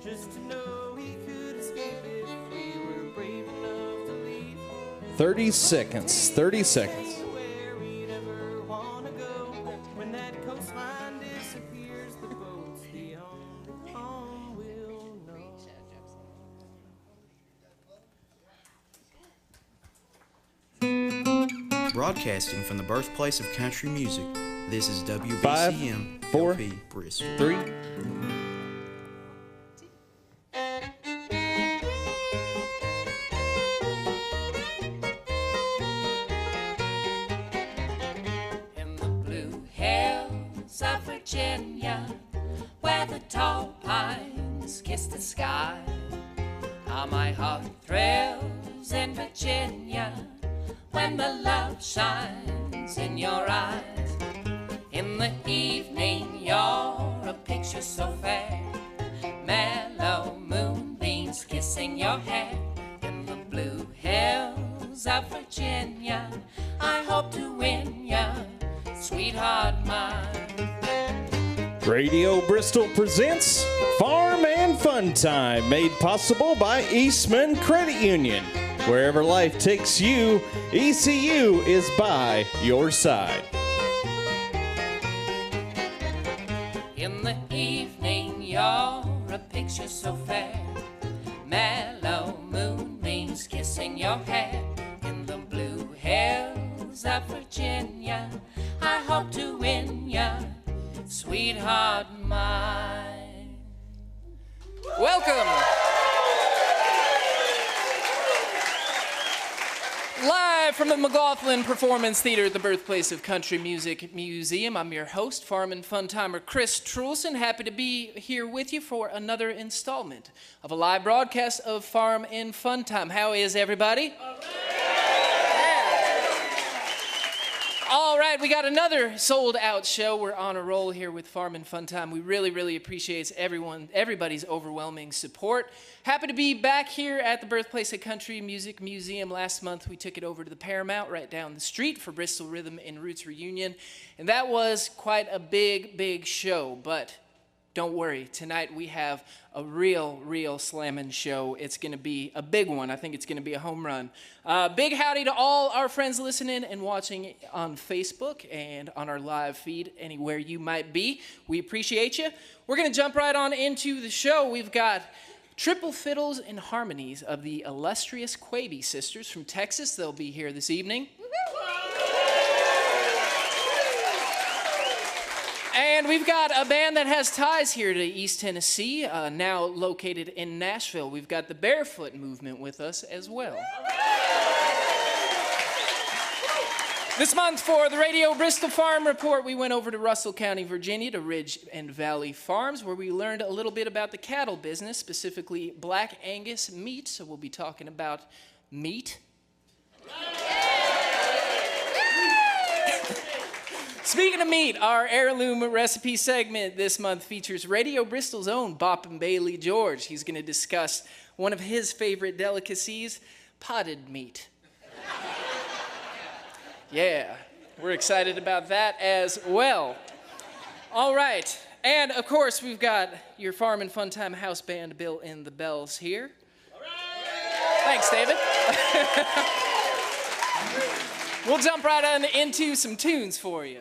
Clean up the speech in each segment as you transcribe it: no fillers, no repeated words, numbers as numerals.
just to know he could escape if we were brave enough to leave. 30 seconds. 30 seconds. Where we'd ever want to go. When that coastline disappears, the boat's the only home we'll know. Broadcasting from the birthplace of country music, this is WBCM 5, 4, LP Bristol. 3. In the blue hills of Virginia, where the tall pines kiss the sky, how my heart thrills in Virginia when the love shines in your eyes. In the evening you're a picture so fair, mellow moonbeams kissing your hair. In the blue hills of Virginia, I hope to win ya, sweetheart mine. Radio Bristol presents Farm and Fun Time, made possible by Eastman Credit Union. Wherever life takes you, ECU is by your side. In the evening you're a picture so fair, mellow moonbeams kissing your hair. In the blue hills of Virginia, I hope to win ya, sweetheart mine. Welcome. Live from the McLaughlin Performance Theater at the birthplace of Country Music Museum, I'm your host, Farm and Fun Timer Chris Trulson. Happy to be here with you for another installment of a live broadcast of Farm and Fun Time. How is everybody? All right, we got another sold-out show. We're on a roll here with Farm and Fun Time. We really appreciate everybody's overwhelming support. Happy to be back here at the birthplace of Country Music Museum. Last month, we took it over to the Paramount right down the street for Bristol Rhythm and Roots Reunion, and that was quite a big show, but don't worry, tonight we have a real slammin' show. It's going to be a big one. I think it's going to be a home run. Big howdy to all our friends listening and watching on Facebook and on our live feed, anywhere you might be. We appreciate you. We're going to jump right on into the show. We've got triple fiddles and harmonies of the illustrious Quebe Sisters from Texas. They'll be here this evening. And we've got a band that has ties here to East Tennessee, now located in Nashville. We've got the Barefoot Movement with us as well. This month for the Radio Bristol Farm Report, we went over to Russell County, Virginia, to Ridge and Valley Farms, where we learned a little bit about the cattle business, specifically Black Angus meat. So we'll be talking about meat. Speaking of meat, our heirloom recipe segment this month features Radio Bristol's own Boppin' Bailey George. He's going to discuss one of his favorite delicacies, potted meat. Yeah, we're excited about that as well. All right, and of course, we've got your Farm and Fun Time house band, Bill and the Bells, here. All right. Thanks, David. We'll jump right on into some tunes for you.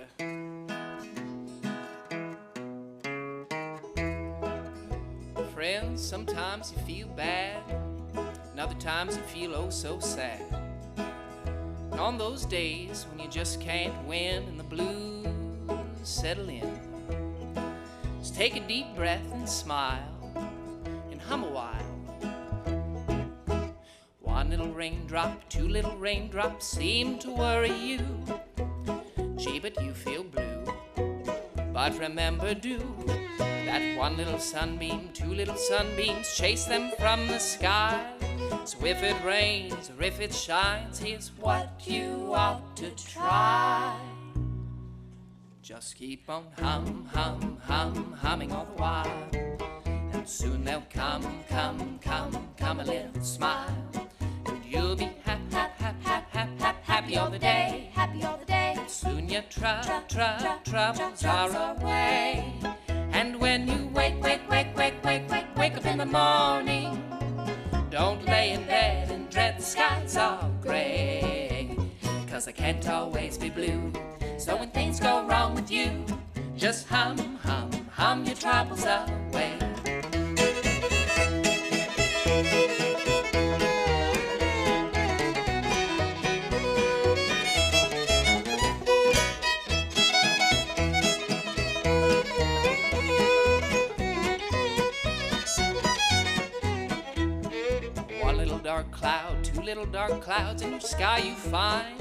Friends, sometimes you feel bad, and other times you feel oh so sad. And on those days when you just can't win and the blues settle in, just take a deep breath and smile and hum a while. One little raindrop, two little raindrops seem to worry you. Gee, but you feel blue. But remember, do that one little sunbeam, two little sunbeams, chase them from the sky. So if it rains or if it shines, here's what you ought to try. Just keep on humming all the while, and soon they'll come a little smile. You'll be happy all the day, And soon your troubles are away. And when you wake up in the morning. Don't lay in bed and dread the skies all gray, 'cause I can't always be blue. So when things go wrong with you, just hum, hum, hum your troubles away. Dark cloud, two little dark clouds in your sky you find.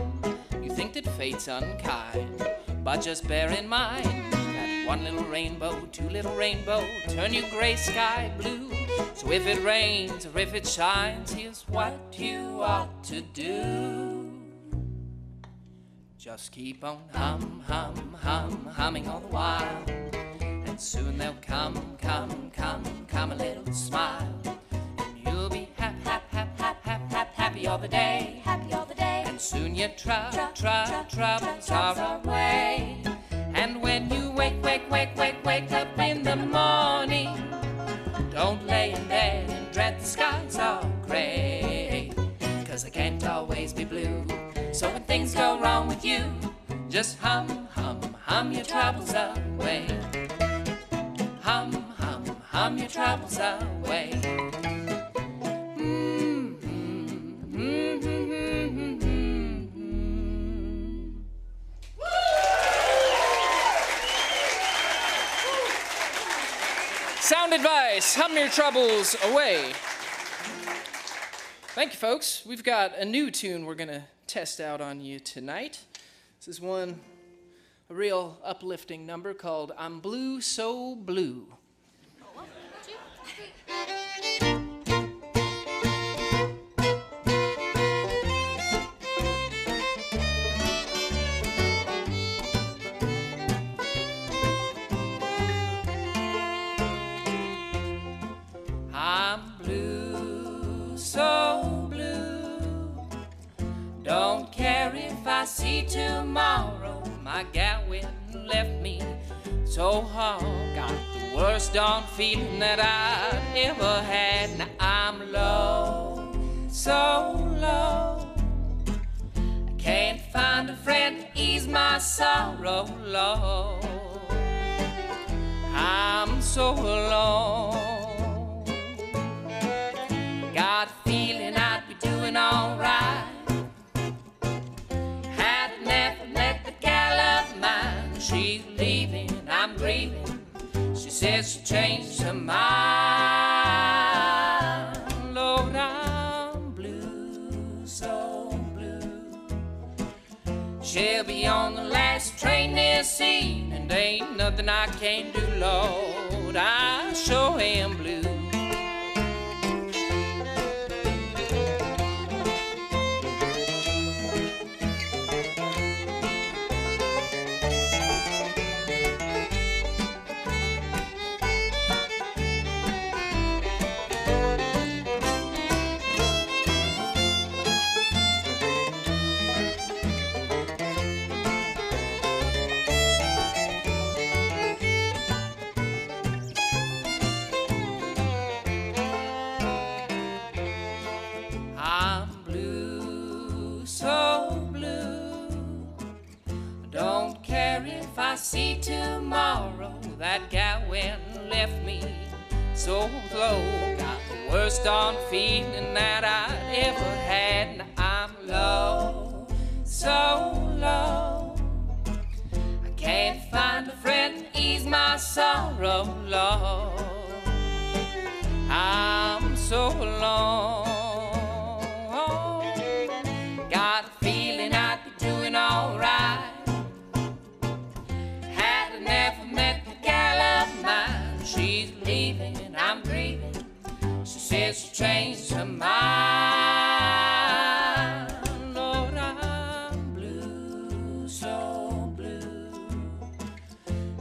You think that fate's unkind, but just bear in mind that one little rainbow, two little rainbow turn your gray sky blue. So if it rains or if it shines, here's what you ought to do. Just keep on hum, hum, hum, humming all the while, and soon there'll come, come, come, come a little smile. You'll be happy all the day, happy all the day. And soon your troubles are away. And when you wake up in the morning, don't lay in bed and dread the skies all gray, 'cause I can't always be blue. So when things go wrong with you, just hum, hum, hum your troubles away. Hum, hum, hum your troubles away. Sound advice, hum your troubles away. Thank you, folks. We've got a new tune we're going to test out on you tonight. This is a real uplifting number called I'm Blue, So Blue. I'm blue, so blue. Don't care if I see tomorrow. My gal went and left me so hard. Got the worst darn feeling that I've ever had. Now I'm low, so low. I can't find a friend to ease my sorrow, Lord. I'm so alone. Got a feeling I'd be doing alright. Had never met the gal of mine. She's leaving, I'm grieving. She says she changed her mind. Lord, I'm blue, so blue. She'll be on the last train this evening. Ain't nothing I can do, Lord. I sure am blue. See tomorrow, that gal went and left me so low. Got the worst darn feeling that I'd ever had. Now I'm low, so low. I can't find a friend to ease my sorrow, Lord. I'm so alone. Got a feeling I'd be doing alright. Never met the gal of mine. She's leaving, I'm grieving. She says she changed her mind. Lord, I'm blue, so blue.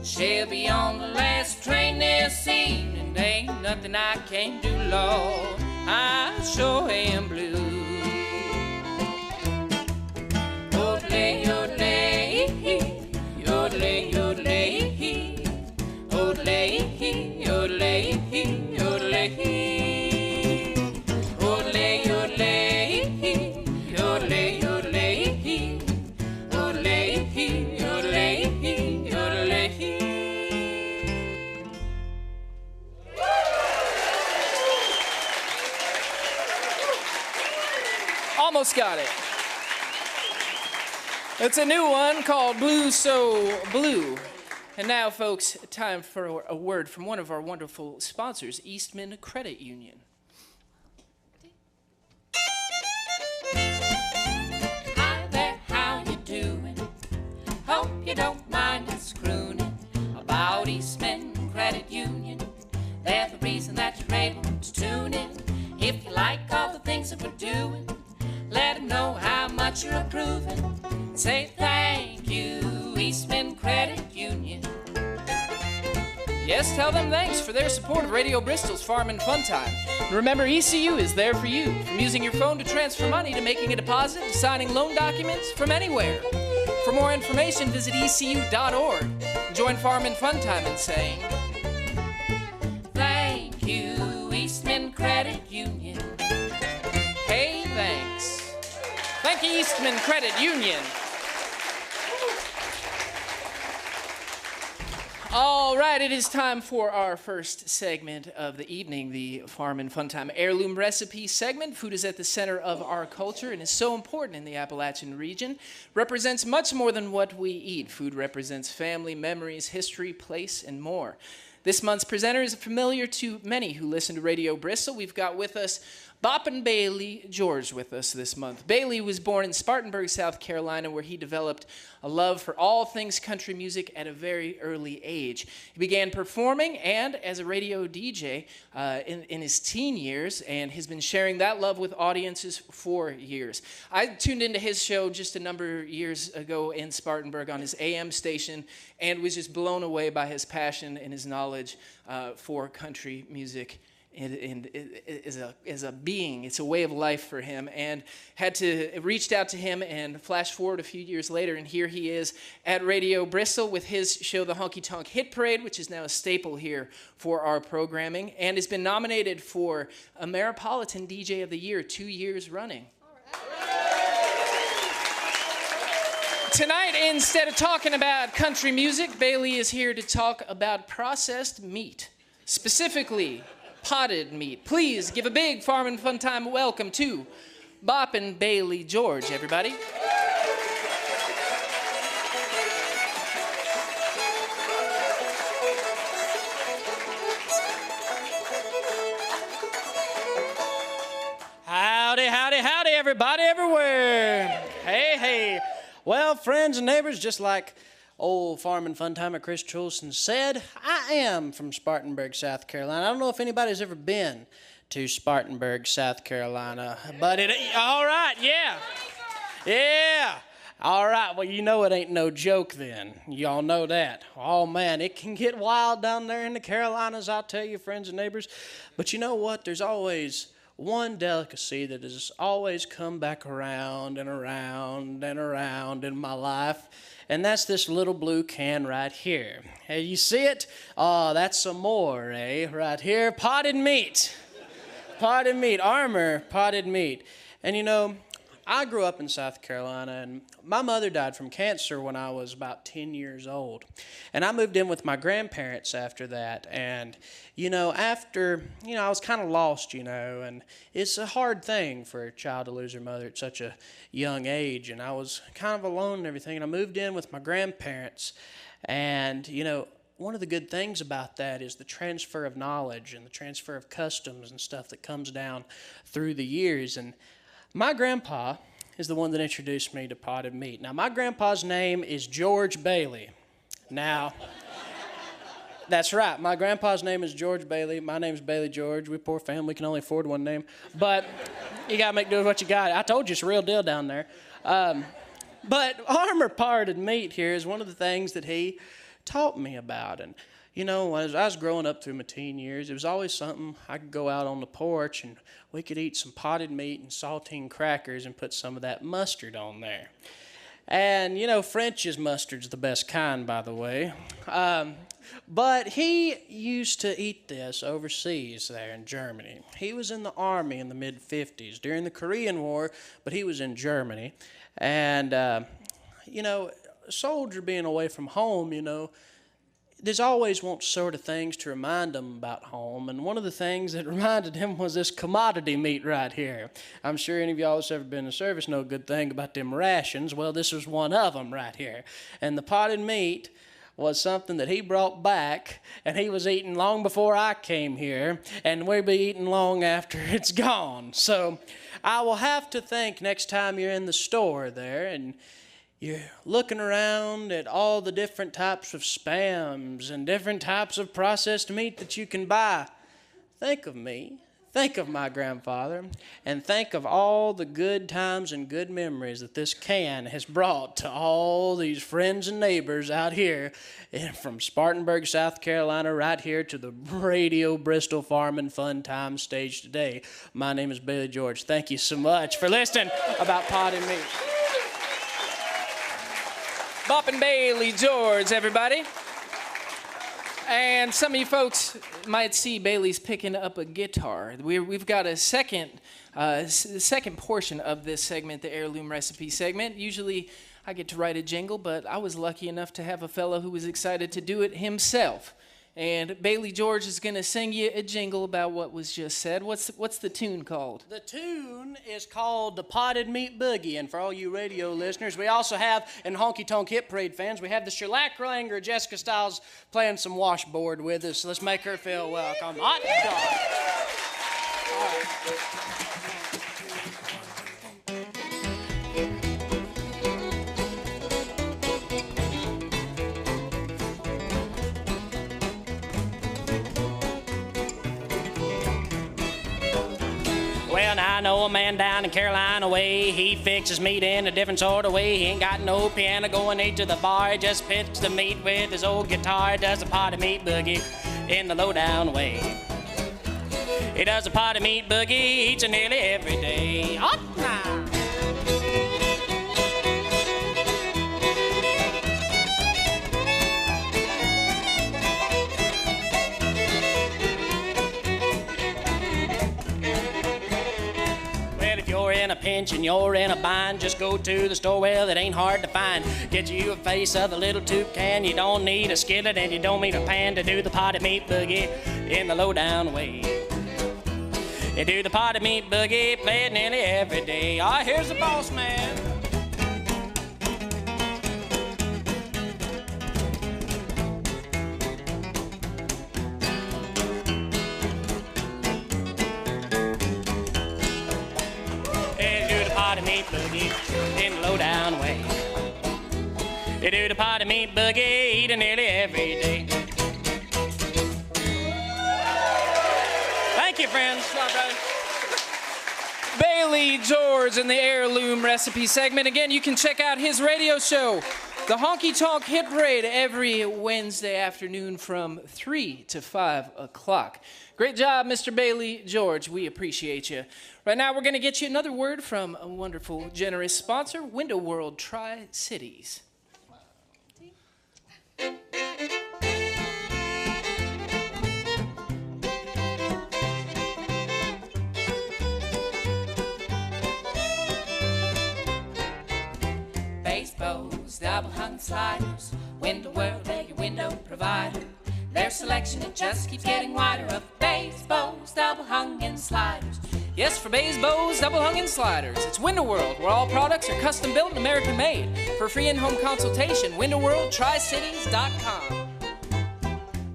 She'll be on the last train this evening. Ain't nothing I can do, Lord. I sure am blue. Yodelay, yodelay, yodelay, yodelay, yodelay, yodelay, yodelay. got it. It's a new one called Blue So Blue. And now, folks, time for a word from one of our wonderful sponsors, Eastman Credit Union. Hi there, how you doing? Hope you don't mind us crooning about Eastman Credit Union. They're the reason that you're able to tune in. If you like all the things that we're doing, let them know how much you're approving. Say thank you, Eastman Credit Union. Yes, tell them thanks for their support of Radio Bristol's Farm and Fun Time. And remember, ECU is there for you, from using your phone to transfer money to making a deposit to signing loan documents from anywhere. For more information, visit ecu.org. Join Farm and Fun Time in saying, Thank you, Eastman Credit Union. hey, thanks. Thank you, Eastman Credit Union. All right, it is time for our first segment of the evening, the Farm and Fun Time Heirloom Recipe segment. Food is at the center of our culture and is so important in the Appalachian region. Represents much more than what we eat. Food represents family, memories, history, place, and more. This month's presenter is familiar to many who listen to Radio Bristol. We've got with us Boppin' Bailey George with us this month. Bailey was born in Spartanburg, South Carolina, where he developed a love for all things country music at a very early age. He began performing and as a radio DJ in his teen years, and has been sharing that love with audiences for years. I tuned into his show just a number of years ago in Spartanburg on his AM station and was just blown away by his passion and his knowledge for country music. And as a being, it's a way of life for him, and reached out to him and flash forward a few years later, and here he is at Radio Bristol with his show, The Honky Tonk Hit Parade, which is now a staple here for our programming, and has been nominated for Ameripolitan DJ of the Year 2 years running. Tonight, instead of talking about country music, Bailey is here to talk about processed meat, specifically potted meat. Please give a big Farm and Fun Time welcome to Boppin' Bailey George, everybody. Howdy, howdy, howdy, everybody everywhere. Hey, hey. Well, friends and neighbors, just like old Farm and Fun Timer Chris Chulson said, I am from Spartanburg, South Carolina. I don't know if anybody's ever been to Spartanburg, South Carolina, but all right, yeah. Yeah. All right, well, you know it ain't no joke then. Y'all know that. Oh, man, it can get wild down there in the Carolinas, I'll tell you, friends and neighbors. But you know what? There's always one delicacy that has always come back around and around and around in my life, and that's this little blue can right here. Hey, you see it? Oh, that's some more, eh? Right here, potted meat. Potted meat, Armour potted meat. And you know, I grew up in South Carolina, and my mother died from cancer when I was about 10 years old. And I moved in with my grandparents after that. And, you know, I was kind of lost, and it's a hard thing for a child to lose their mother at such a young age. And I was kind of alone and everything. And I moved in with my grandparents. And, one of the good things about that is the transfer of knowledge and the transfer of customs and stuff that comes down through the years. And my grandpa is the one that introduced me to potted meat. Now, my grandpa's name is George Bailey. Now, that's right. My grandpa's name is George Bailey. My name's Bailey George. We poor family can only afford one name. But you got to make do with what you got. I told you it's a real deal down there. But Armour potted meat here is one of the things that he taught me about. And as I was growing up through my teen years, it was always something I could go out on the porch and we could eat some potted meat and saltine crackers and put some of that mustard on there. And, French's mustard's the best kind, by the way. But he used to eat this overseas there in Germany. He was in the army in the mid-50s during the Korean War, but he was in Germany. And, a soldier being away from home, there's always want sort of things to remind him about home, and one of the things that reminded him was this commodity meat right here. I'm sure any of y'all that's ever been in service know a good thing about them rations. Well, this was one of them right here. And the potted meat was something that he brought back, and he was eating long before I came here, and we'll be eating long after it's gone. So I will have to think next time you're in the store there and you're looking around at all the different types of spams and different types of processed meat that you can buy. Think of me, think of my grandfather, and think of all the good times and good memories that this can has brought to all these friends and neighbors out here from Spartanburg, South Carolina, right here to the Radio Bristol Farm and Fun Time stage today. My name is Bailey George. Thank you so much for listening about potted meat. Boppin' Bailey George, everybody. And some of you folks might see Bailey's picking up a guitar. We've got a second portion of this segment, the Heirloom Recipe segment. Usually I get to write a jingle, but I was lucky enough to have a fellow who was excited to do it himself. And Bailey George is going to sing you a jingle about what was just said. What's the tune called? The tune is called The Potted Meat Boogie. And for all you radio listeners, we also have, and Honky Tonk Hip Parade fans, we have the Shellac Ranger, Jessica Stiles, playing some washboard with us. Let's make her feel welcome. Hot dog. All right. Well, I know a man down in Carolina way. He fixes meat in a different sort of way. He ain't got no piano going eat to the bar. He just picks the meat with his old guitar. Does a potted meat boogie in the low-down way. He does a potted meat boogie, eats it nearly every day. Up now. In a pinch and you're in a bind, just go to the store, well, it ain't hard to find. Get you a face of the little toucan. You don't need a skillet and you don't need a pan to do the potted meat boogie in the low-down way. You do the potted meat boogie, play it nearly every day. Ah, here's the boss man. Potted meat boogie in the low-down way. You do the potted meat boogie, eat it nearly every day. Thank you, friends. Bailey George in the Heirloom Recipe segment. Again, you can check out his radio show, the Honky Tonk Hit Parade, every Wednesday afternoon from 3 to 5 o'clock. Great job, Mr. Bailey George. We appreciate you. Right now, we're going to get you another word from a wonderful, generous sponsor, Window World Tri-Cities. Base bows, double hung sliders, Window World, they're your window provider. Their selection, it just keeps getting wider of base bows, double hung and sliders. Yes, for bays, bows, double hung and sliders. It's Window World, where all products are custom built and American made. For free in-home consultation, windowworldtricities.com.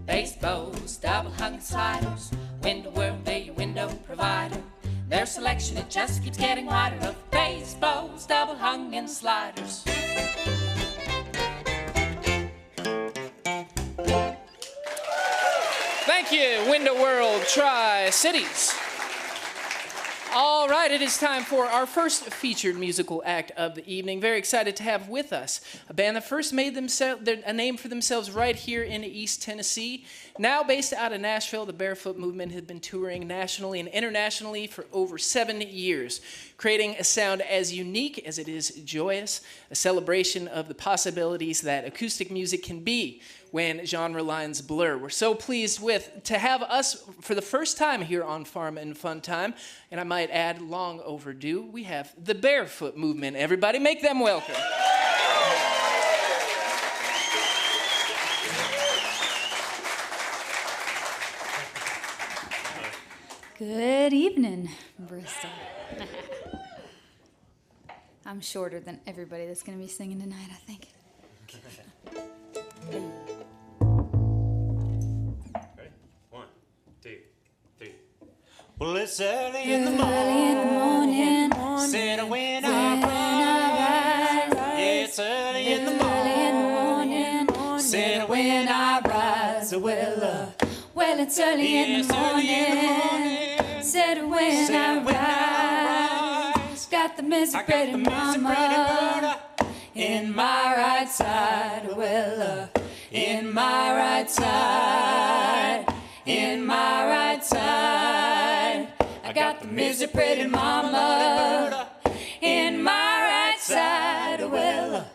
Base bows, double hung and sliders, Window World, they're your window provider. Their selection, it just keeps getting wider of base bows, double hung and sliders. Thank you, Window World Tri-Cities. All right, it is time for our first featured musical act of the evening. Very excited to have with us a band that first made a name for themselves right here in East Tennessee. Now based out of Nashville, the Barefoot Movement has been touring nationally and internationally for over 7 years, creating a sound as unique as it is joyous, a celebration of the possibilities that acoustic music can be when genre lines blur. We're so pleased to have us for the first time here on Farm and Fun Time, and I might add, long overdue, we have the Barefoot Movement. Everybody make them welcome. evening, Bristol. I'm shorter than everybody that's going to be singing tonight, I think. Ready? 1, 2, 3. Well, it's early in the morning. Said when I rise. Yeah, it's early in the morning. Said when I rise. Well, it's early in the morning. Said when I rise. Got the misery mama in my right side. Well, in my right side. In my right side. I got the misery pretty mama in my right side. Well,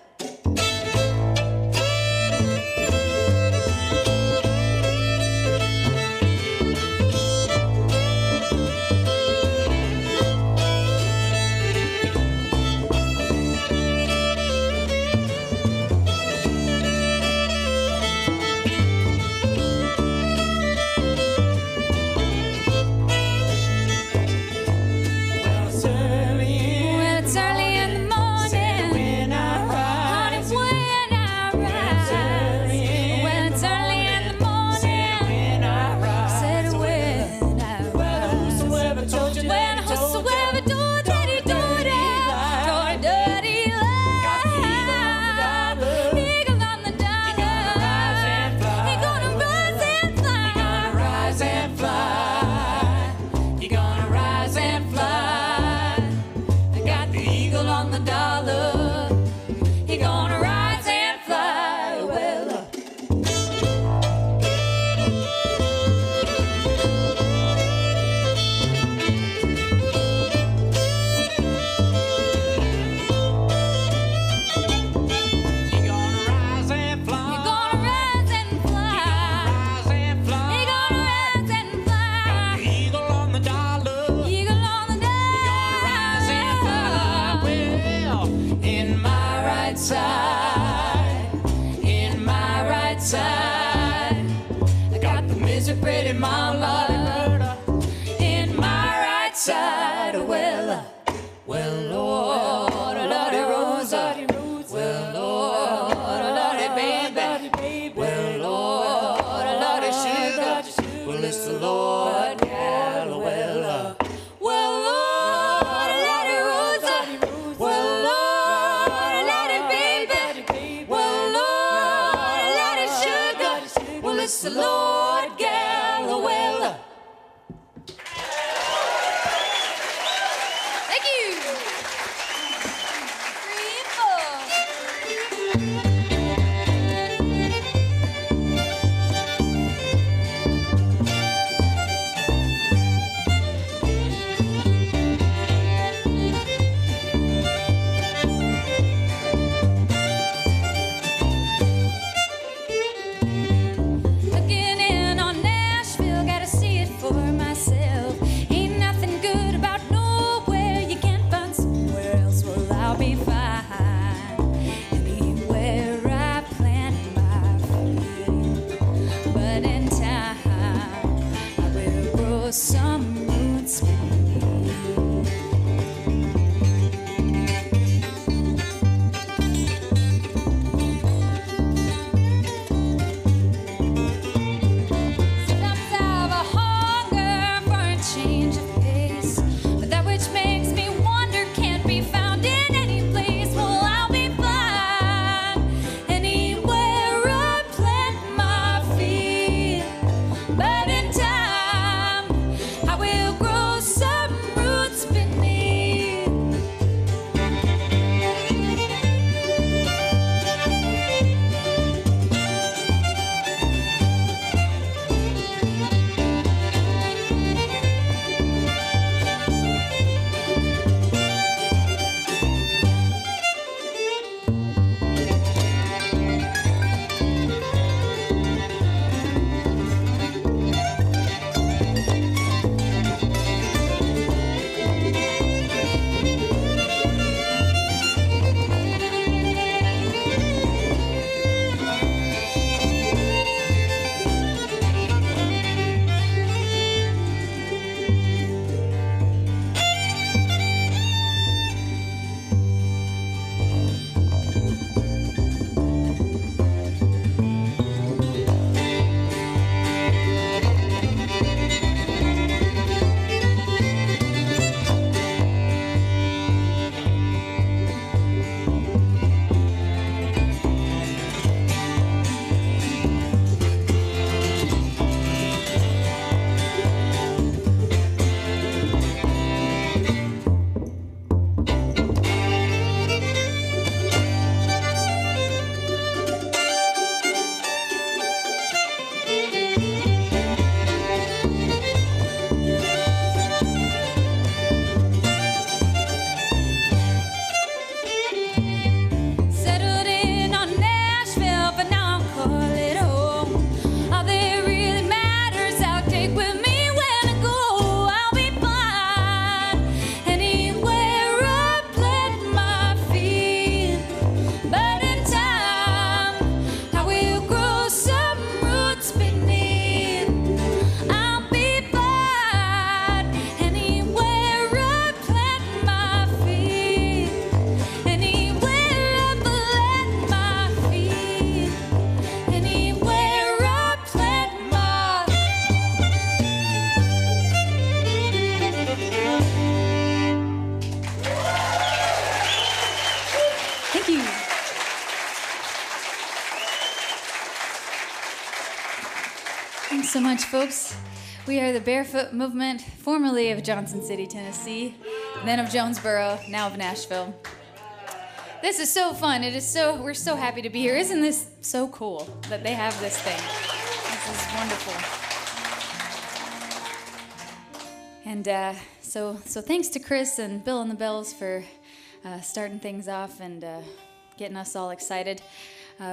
it's early in the morning. When I rise. Honey, when I rise. When it's early in the morning. When I rise. Said when I rise. Well, whosoever told you that he told you. Whosoever told that he told you. Told a dirty lie. Eagle on the dollar. He gonna rise and fly. Rise and fly. He gonna rise and fly. I got the eagle on the dollar. He gonna rise and fly. Well, He gonna rise and fly. he gonna rise and fly. Rise and fly. He gonna rise and fly. The eagle on the dollar. Eagle on the Rise and fly. dollar. Well, In my right side. In my right side. I got the misery pretty mama in my right side. Well, Lord, Lordy Rosa. Well, Lord, Lordy baby. Well, Lord, Lordy sugar. Well, it's the Lord gal. Well, Lord, Lordy Rosa. Well, Lord, Lordy baby. Well, Lord, Lordy sugar. Well, it's the Lord gal. Well. Thank you. 3 and 4. Looking in on Nashville, gotta see it for myself. Ain't nothing good about nowhere. You can't find somewhere else. Well, I'll be fine anywhere Thanks so much, folks. We are the Barefoot Movement, formerly of Johnson City, Tennessee, then of Jonesboro, now of Nashville. This is so fun. We're so happy to be here. Isn't this so cool that they have this thing? This is wonderful. And so thanks to Chris and Bill and the Bells for starting things off and getting us all excited.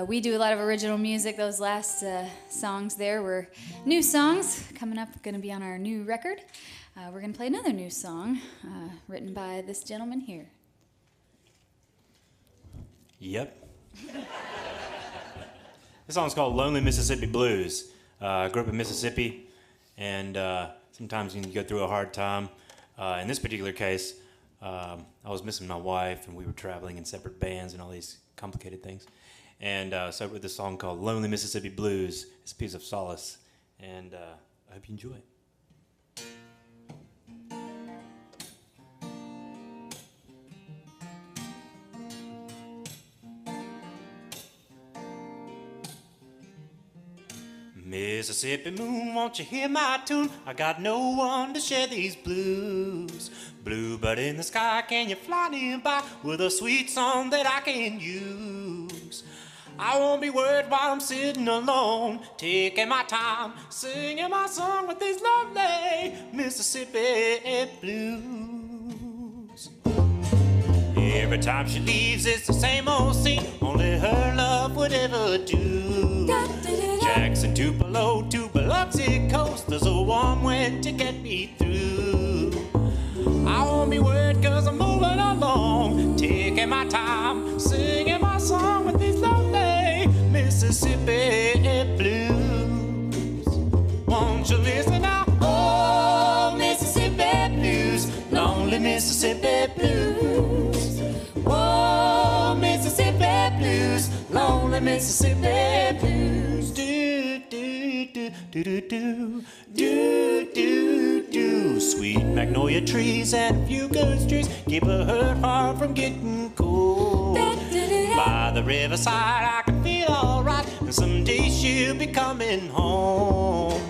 We do a lot of original music. Those last songs there were new songs coming up, going to be on our new record. We're going to play another new song written by this gentleman here. Yep. This song's called Lonely Mississippi Blues. I grew up in Mississippi, and sometimes when you go through a hard time, in this particular case, I was missing my wife, and we were traveling in separate bands and all these complicated things. And so I wrote this song called Lonely Mississippi Blues. It's a piece of solace, and I hope you enjoy it. Mississippi moon, won't you hear my tune? I got no one to share these blues. Bluebird in the sky, can you fly nearby with a sweet song that I can use? I won't be worried while I'm sitting alone, taking my time, singing my song with these lovely Mississippi blues. Every time she leaves, it's the same old scene, only her love would ever do. Jackson, Tupelo, to Biloxi coast, there's a warm wind to get me through. I won't be worried cause I'm moving along, taking my time, singing my song with these lovely Mississippi blues. Won't you listen now? Oh, Mississippi blues, lonely Mississippi blues. Oh, Mississippi blues, lonely Mississippi blues. Do, do, do, do, do, do, do, do, do. Sweet magnolia trees and a few good streets keep a hurt heart from getting cold. By the riverside I can feel alright, and someday she'll be coming home.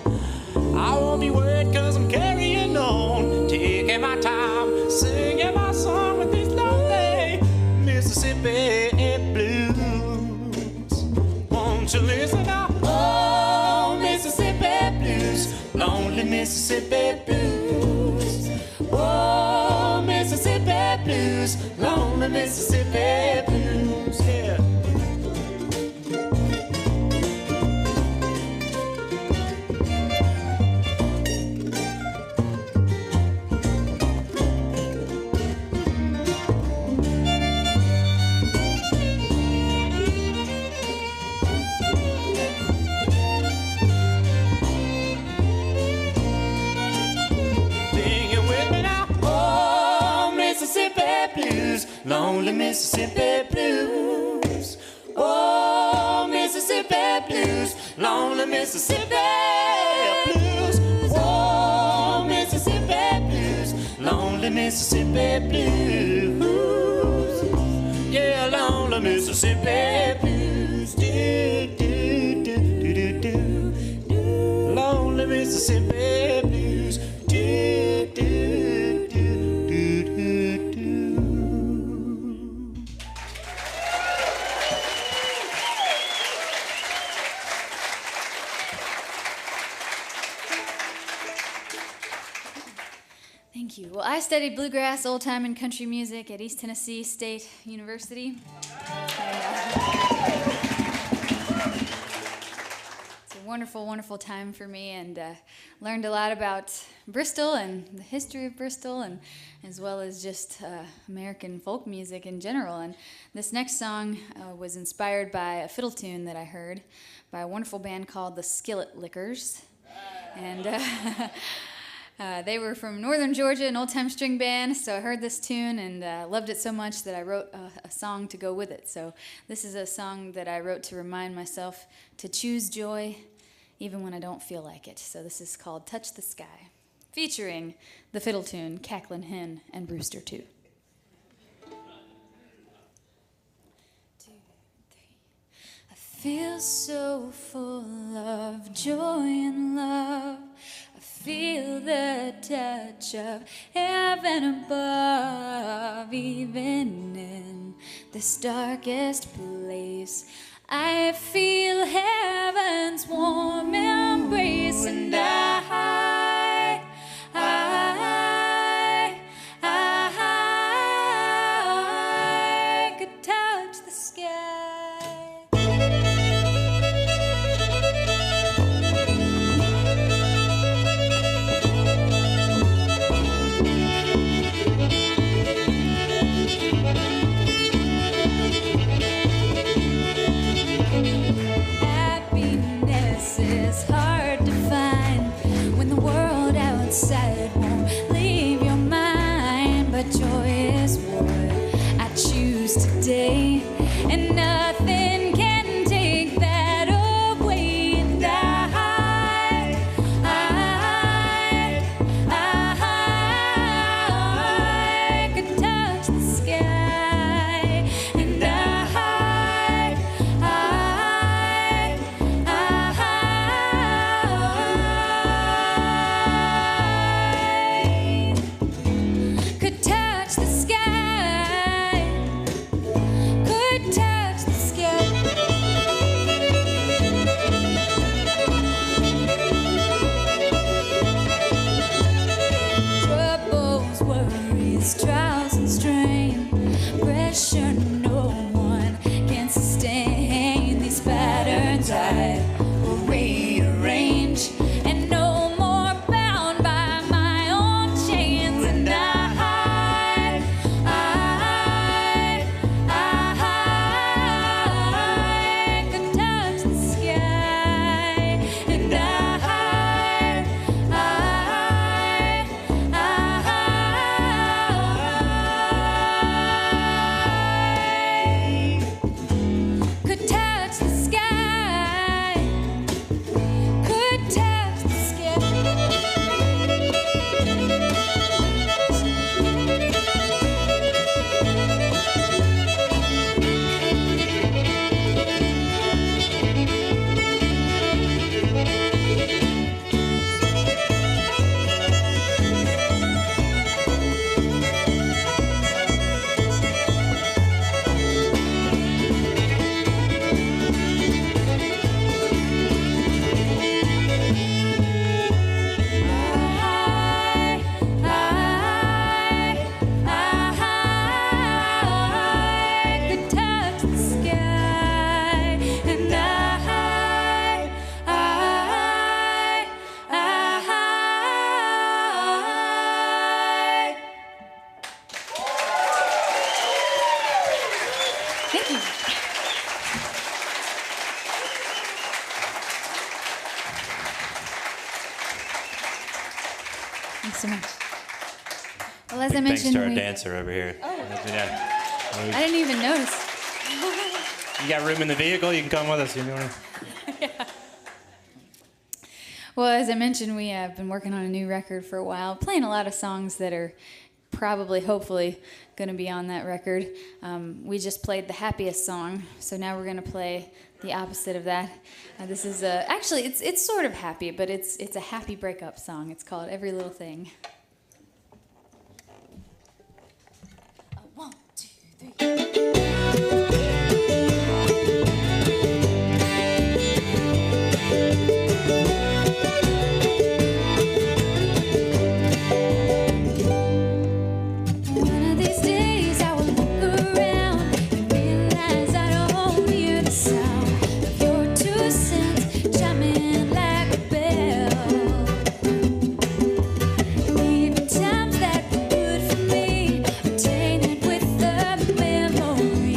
I won't be worried cause I'm carrying on, taking my time, singing my song with these lonely Mississippi blues. Won't you listen now? Oh, Mississippi blues, lonely Mississippi blues. Oh, Mississippi blues, lonely Mississippi blues. Yeah. Lonely Mississippi blues. Oh, Mississippi blues, lonely Mississippi blues. Oh, Mississippi blues, lonely Mississippi blues. Yeah, lonely Mississippi blues. Do, do, do, do, do, do. Lonely Mississippi blues. Do, do, do, do, do, do. Thank you. Well, I studied bluegrass, old time, and country music at East Tennessee State University. It's a wonderful, wonderful time for me, and learned a lot about Bristol and the history of Bristol, and as well as just American folk music in general. And this next song was inspired by a fiddle tune that I heard by a wonderful band called the Skillet Lickers. And they were from northern Georgia, an old-time string band, so I heard this tune and loved it so much that I wrote a song to go with it. So this is a song that I wrote to remind myself to choose joy even when I don't feel like it. So this is called Touch the Sky, featuring the fiddle tune, Cacklin' Hen, and Brewster, too. 2, 3. feel so full of joy and love. I feel the touch of heaven above. Even in this darkest place, I feel heaven's warm embrace, and I could touch the sky. Happiness is hard to find when the world outside won't leave your mind, but joy is what I choose today, and nothing can take that away. And I could touch the sky, and could touch the sky, could touch the sky. Troubles, worries, trials and strain, pressure no one can sustain. These patterns I will rearrange, and no more bound by my own chains. And I could touch the sky, and could touch the sky, could touch the sky. I could touch the sky, and Thank you. Thanks so much. Well, as I Thanks mentioned, to our dancer over here. I didn't even notice. You got room in the vehicle? You can come with us. You know. Well, as I mentioned, we have been working on a new record for a while, playing a lot of songs that are probably, hopefully, going to be on that record. We just played the happiest song, so now we're going to play the opposite of that. This is actually it's sort of happy, but it's a happy breakup song. It's called Every Little Thing. 1, 2, 3. One of these days I will look around and realize I don't hear the sound of your 2 cents chiming like a bell. Even times that were good for me are tainted with the memory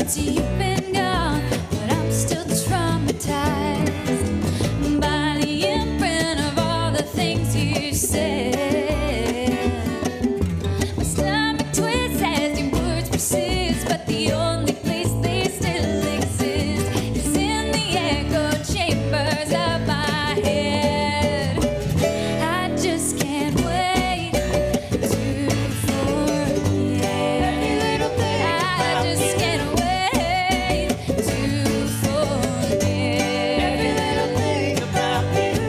since you've been gone, but I'm still traumatized by the imprint of all the things you said. My stomach twists as your words persist, but the only place they still exist is in the echo chambers of my head. I just can't wait to forget. Every little thing. I just can't wait to forget. Every little thing about you.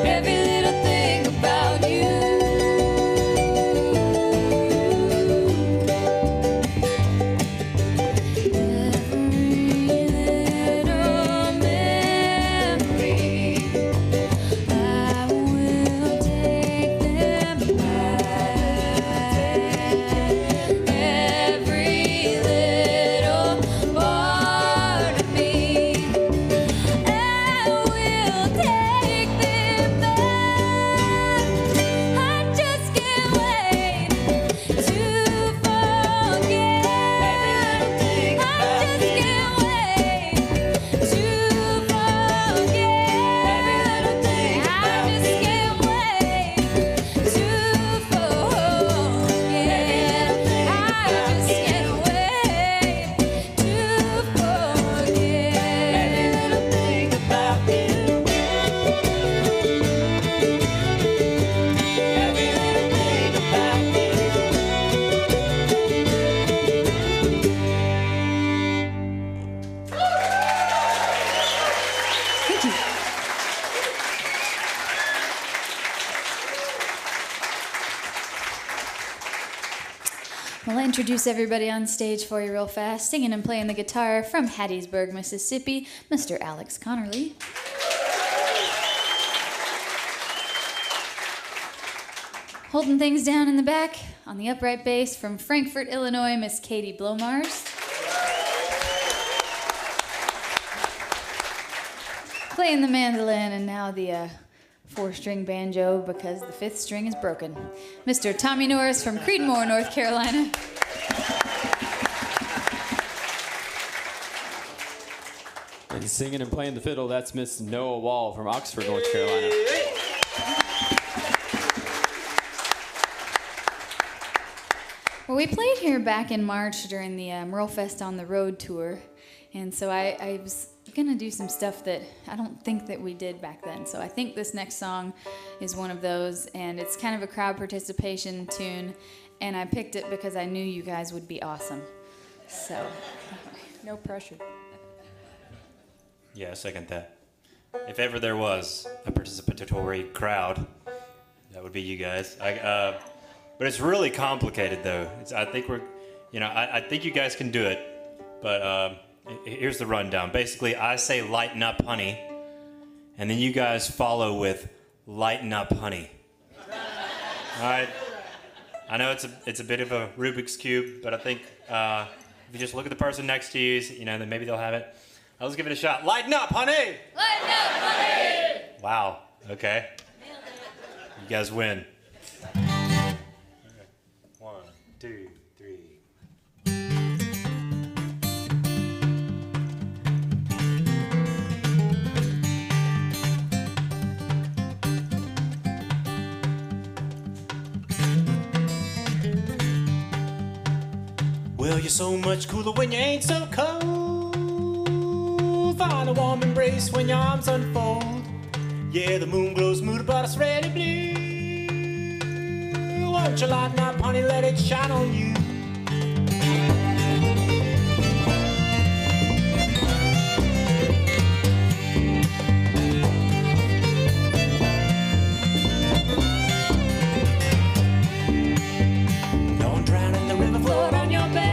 Every little thing about you. Well, I'll introduce everybody on stage for you real fast. Singing and playing the guitar from Hattiesburg, Mississippi, Mr. Alex Connerly. Holding things down in the back on the upright bass from Frankfort, Illinois, Miss Katie Blomars. Playing the mandolin and now the 4-string banjo because the 5th string is broken, Mr. Tommy Norris from Creedmoor, North Carolina. And singing and playing the fiddle, that's Miss Noah Wall from Oxford, North Carolina. Well, we played here back in March during the Merle Fest on the Road tour, and so I was gonna do some stuff that I don't think that we did back then. So I think this next song is one of those, and it's kind of a crowd participation tune, and I picked it because I knew you guys would be awesome. So, no pressure. Yeah, I second that. If ever there was a participatory crowd, that would be you guys. But it's really complicated, though. I think I think you guys can do it, but here's the rundown. Basically, I say "lighten up, honey," and then you guys follow with "lighten up, honey." All right. I know it's a bit of a Rubik's cube, but I think if you just look at the person next to you, then maybe they'll have it. Let's give it a shot. Lighten up, honey! Lighten up, honey! Wow. Okay. You guys win. Okay. 1, 2, 3. Well, you're so much cooler when you ain't so cold. Find a warm embrace when your arms unfold. Yeah, the moon glows smooth, but it's really blue. Won't you lighten up, honey, let it shine on you. Don't drown in the river, float on your back.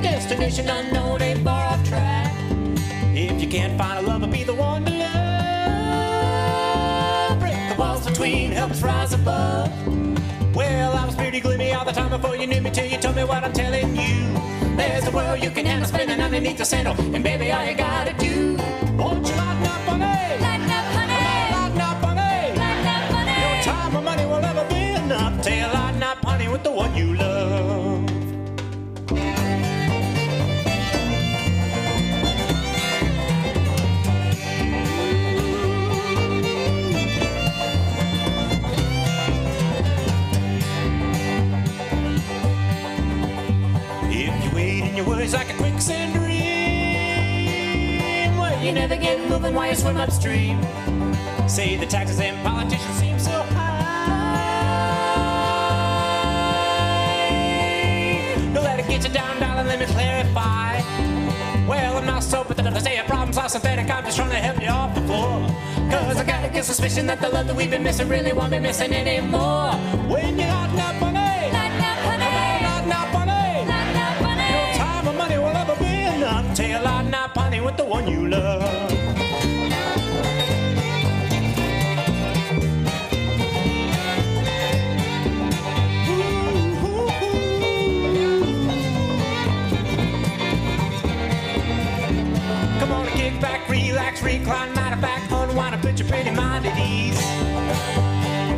Destination unknown, ain't far off track. If you can't find a lover, be the one to love. Break the walls between, help us rise above. Well, I was pretty gloomy all the time before you knew me till you told me what I'm telling you. There's a world you can handle spinning underneath the sandal, and baby, all you gotta do. Won't you lighten up, honey? Lighten up, honey! Lighten up, honey! Lighten up, honey! No time or money will ever be enough till you lighten up, honey, with money's like a quicksand dream. Well, you never get moving while you swim upstream. Say the taxes and politicians seem so high. Don't let it get you down, darling, let me clarify. Well, I'm not so pathetic to say a problem's all synthetic. I'm just trying to help you off the floor. Cause I got a good suspicion that the love that we've been missing really won't be missing anymore. When you're lighting up, honey, Lighten up, honey. lighting up, honey. Lighten up, honey. No time or money will ever be enough till you're lighting up, honey, with the one you love. Come on, kick back, relax, recline, matter of fact, unwind and put your pretty mind at ease.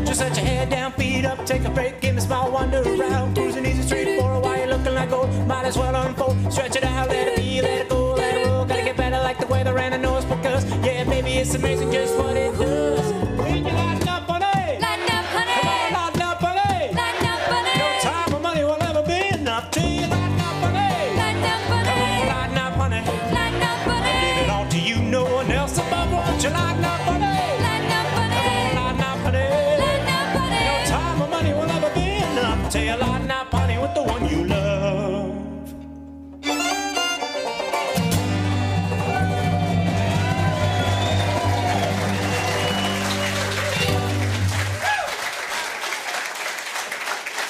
Just let your head down, feet up, take a break, give me a small wander around, cruising easy straight for a while, you're looking like gold, might as well unfold, stretch it out, let it be, let it go, let it roll, gotta get better like the weather and the noise, because, yeah, baby, it's amazing just what it does. When you lighten up, honey, Lighten up, honey. come on, lighten up, honey, Lighten up, honey. no time or money will ever be enough till you lighten up, honey, Lighten up, come on, honey. lighten up, honey. Lighten up, honey. Leave it all to you, no one else above. Won't you lighten up, honey? Lighten up, honey. Lighten up, honey. Lighten up, honey. No time or money will ever be enough till you lighten up, honey, with the one you love.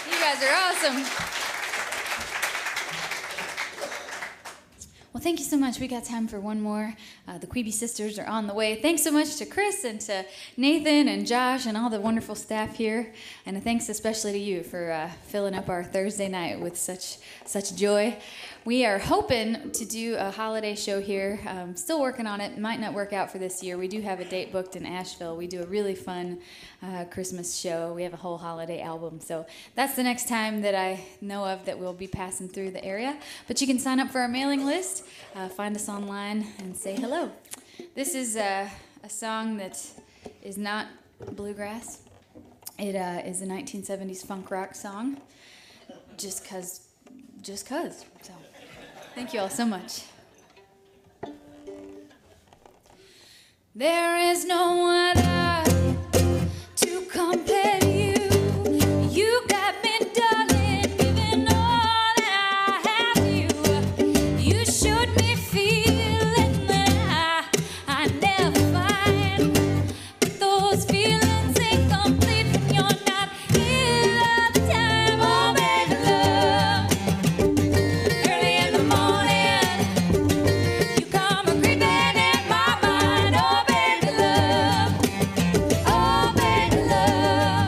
You guys are awesome. Well, thank you so much. We got time for one more. The Quebe Sisters are on the way. Thanks so much to Chris and to Nathan and Josh and all the wonderful staff here. And thanks especially to you for filling up our Thursday night with such joy. We are hoping to do a holiday show here. Still working on it. Might not work out for this year. We do have a date booked in Asheville. We do a really fun Christmas show. We have a whole holiday album. So that's the next time that I know of that we'll be passing through the area. But you can sign up for our mailing list, find us online, and say hello. This is a song that is not bluegrass. It is a 1970s funk rock song. Just cause. So, thank you all so much. There is no other to compare to you. You got me, darling, giving all that I have to you. You showed me feeling that I never find. But those feelings ain't complete when you're not here all the time. Oh, baby, love. Early in the morning, you come creeping in my mind. Oh, baby, love. Oh, baby, love.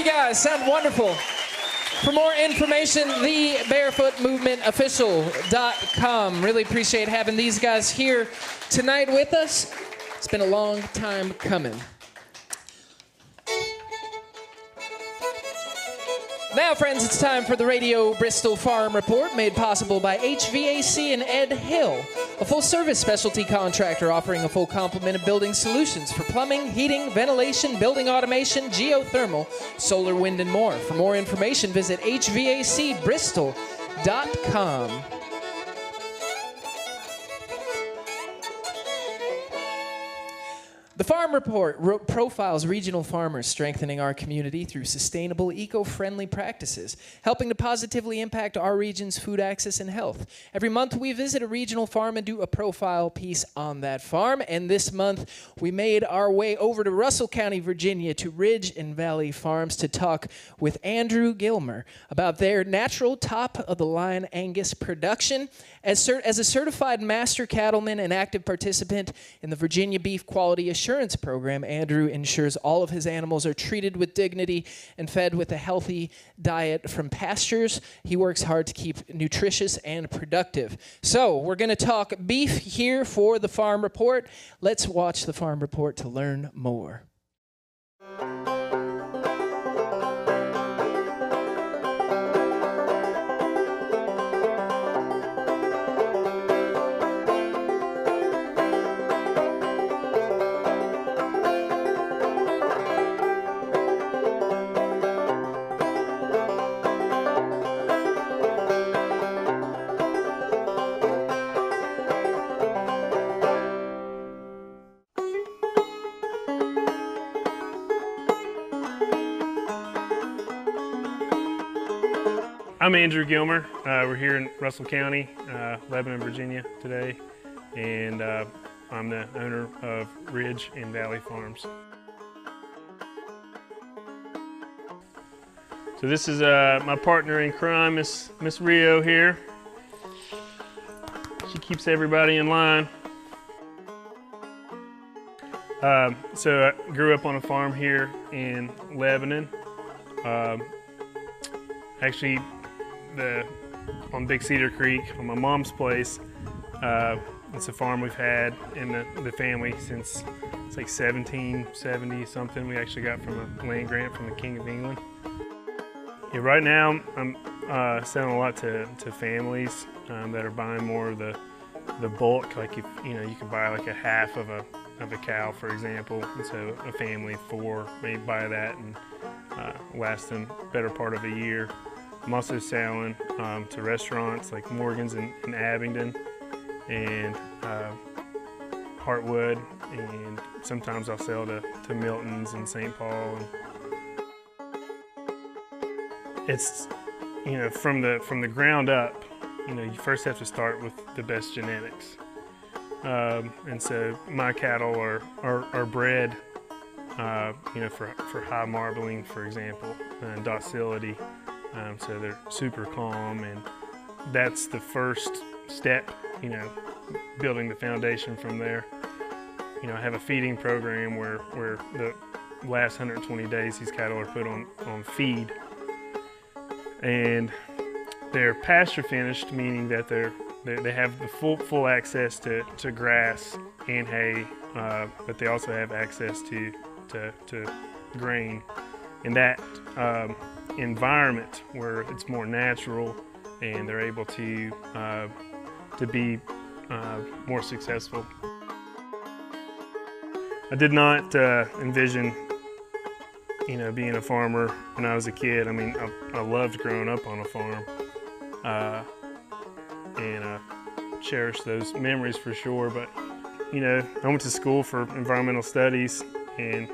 guys. Sound wonderful. For more information, the Barefoot Movement Official.com. Really appreciate having these guys here tonight with us. It's been a long time coming. Now, friends, it's time for the Radio Bristol Farm Report, made possible by HVAC and Ed Hill, a full-service specialty contractor offering a full complement of building solutions for plumbing, heating, ventilation, building automation, geothermal, solar, wind, and more. For more information, visit hvacbristol.com. The Farm Report profiles regional farmers strengthening our community through sustainable, eco-friendly practices, helping to positively impact our region's food access and health. Every month, we visit a regional farm and do a profile piece on that farm. And this month, we made our way over to Russell County, Virginia, to Ridge and Valley Farms to talk with Andrew Gilmer about their natural top-of-the-line Angus production. As a certified master cattleman and active participant in the Virginia Beef Quality Assurance Program, Andrew ensures all of his animals are treated with dignity and fed with a healthy diet from pastures. He works hard to keep nutritious and productive. So we're going to talk beef here for the Farm Report. Let's watch the Farm Report to learn more. I'm Andrew Gilmer. We're here in Russell County, Lebanon, Virginia today, and I'm the owner of Ridge and Valley Farms. So this is my partner in crime, Miss Rio here. She keeps everybody in line. So I grew up on a farm here in Lebanon. Actually, on Big Cedar Creek, on my mom's place. It's a farm we've had in the family since it's like 1770 something. We actually got from a land grant from the King of England. Yeah, right now I'm selling a lot to families that are buying more of the bulk. Like if you can buy like a half of a cow, for example, and so a family of 4 may buy that and last them better part of a year. I'm also selling to restaurants like Morgan's in Abingdon and Hartwood, and sometimes I'll sell to Milton's in St. Paul. It's from the ground up. You first have to start with the best genetics, and so my cattle are bred, for high marbling, for example, and docility. So they're super calm, and that's the first step, building the foundation from there. I have a feeding program where the last 120 days these cattle are put on feed, and they're pasture finished, meaning that they have the full access to grass and hay, but they also have access to grain. And that environment where it's more natural and they're able to be more successful. I did not envision being a farmer when I was a kid. I mean, I loved growing up on a farm, and I cherish those memories for sure. But I went to school for environmental studies, and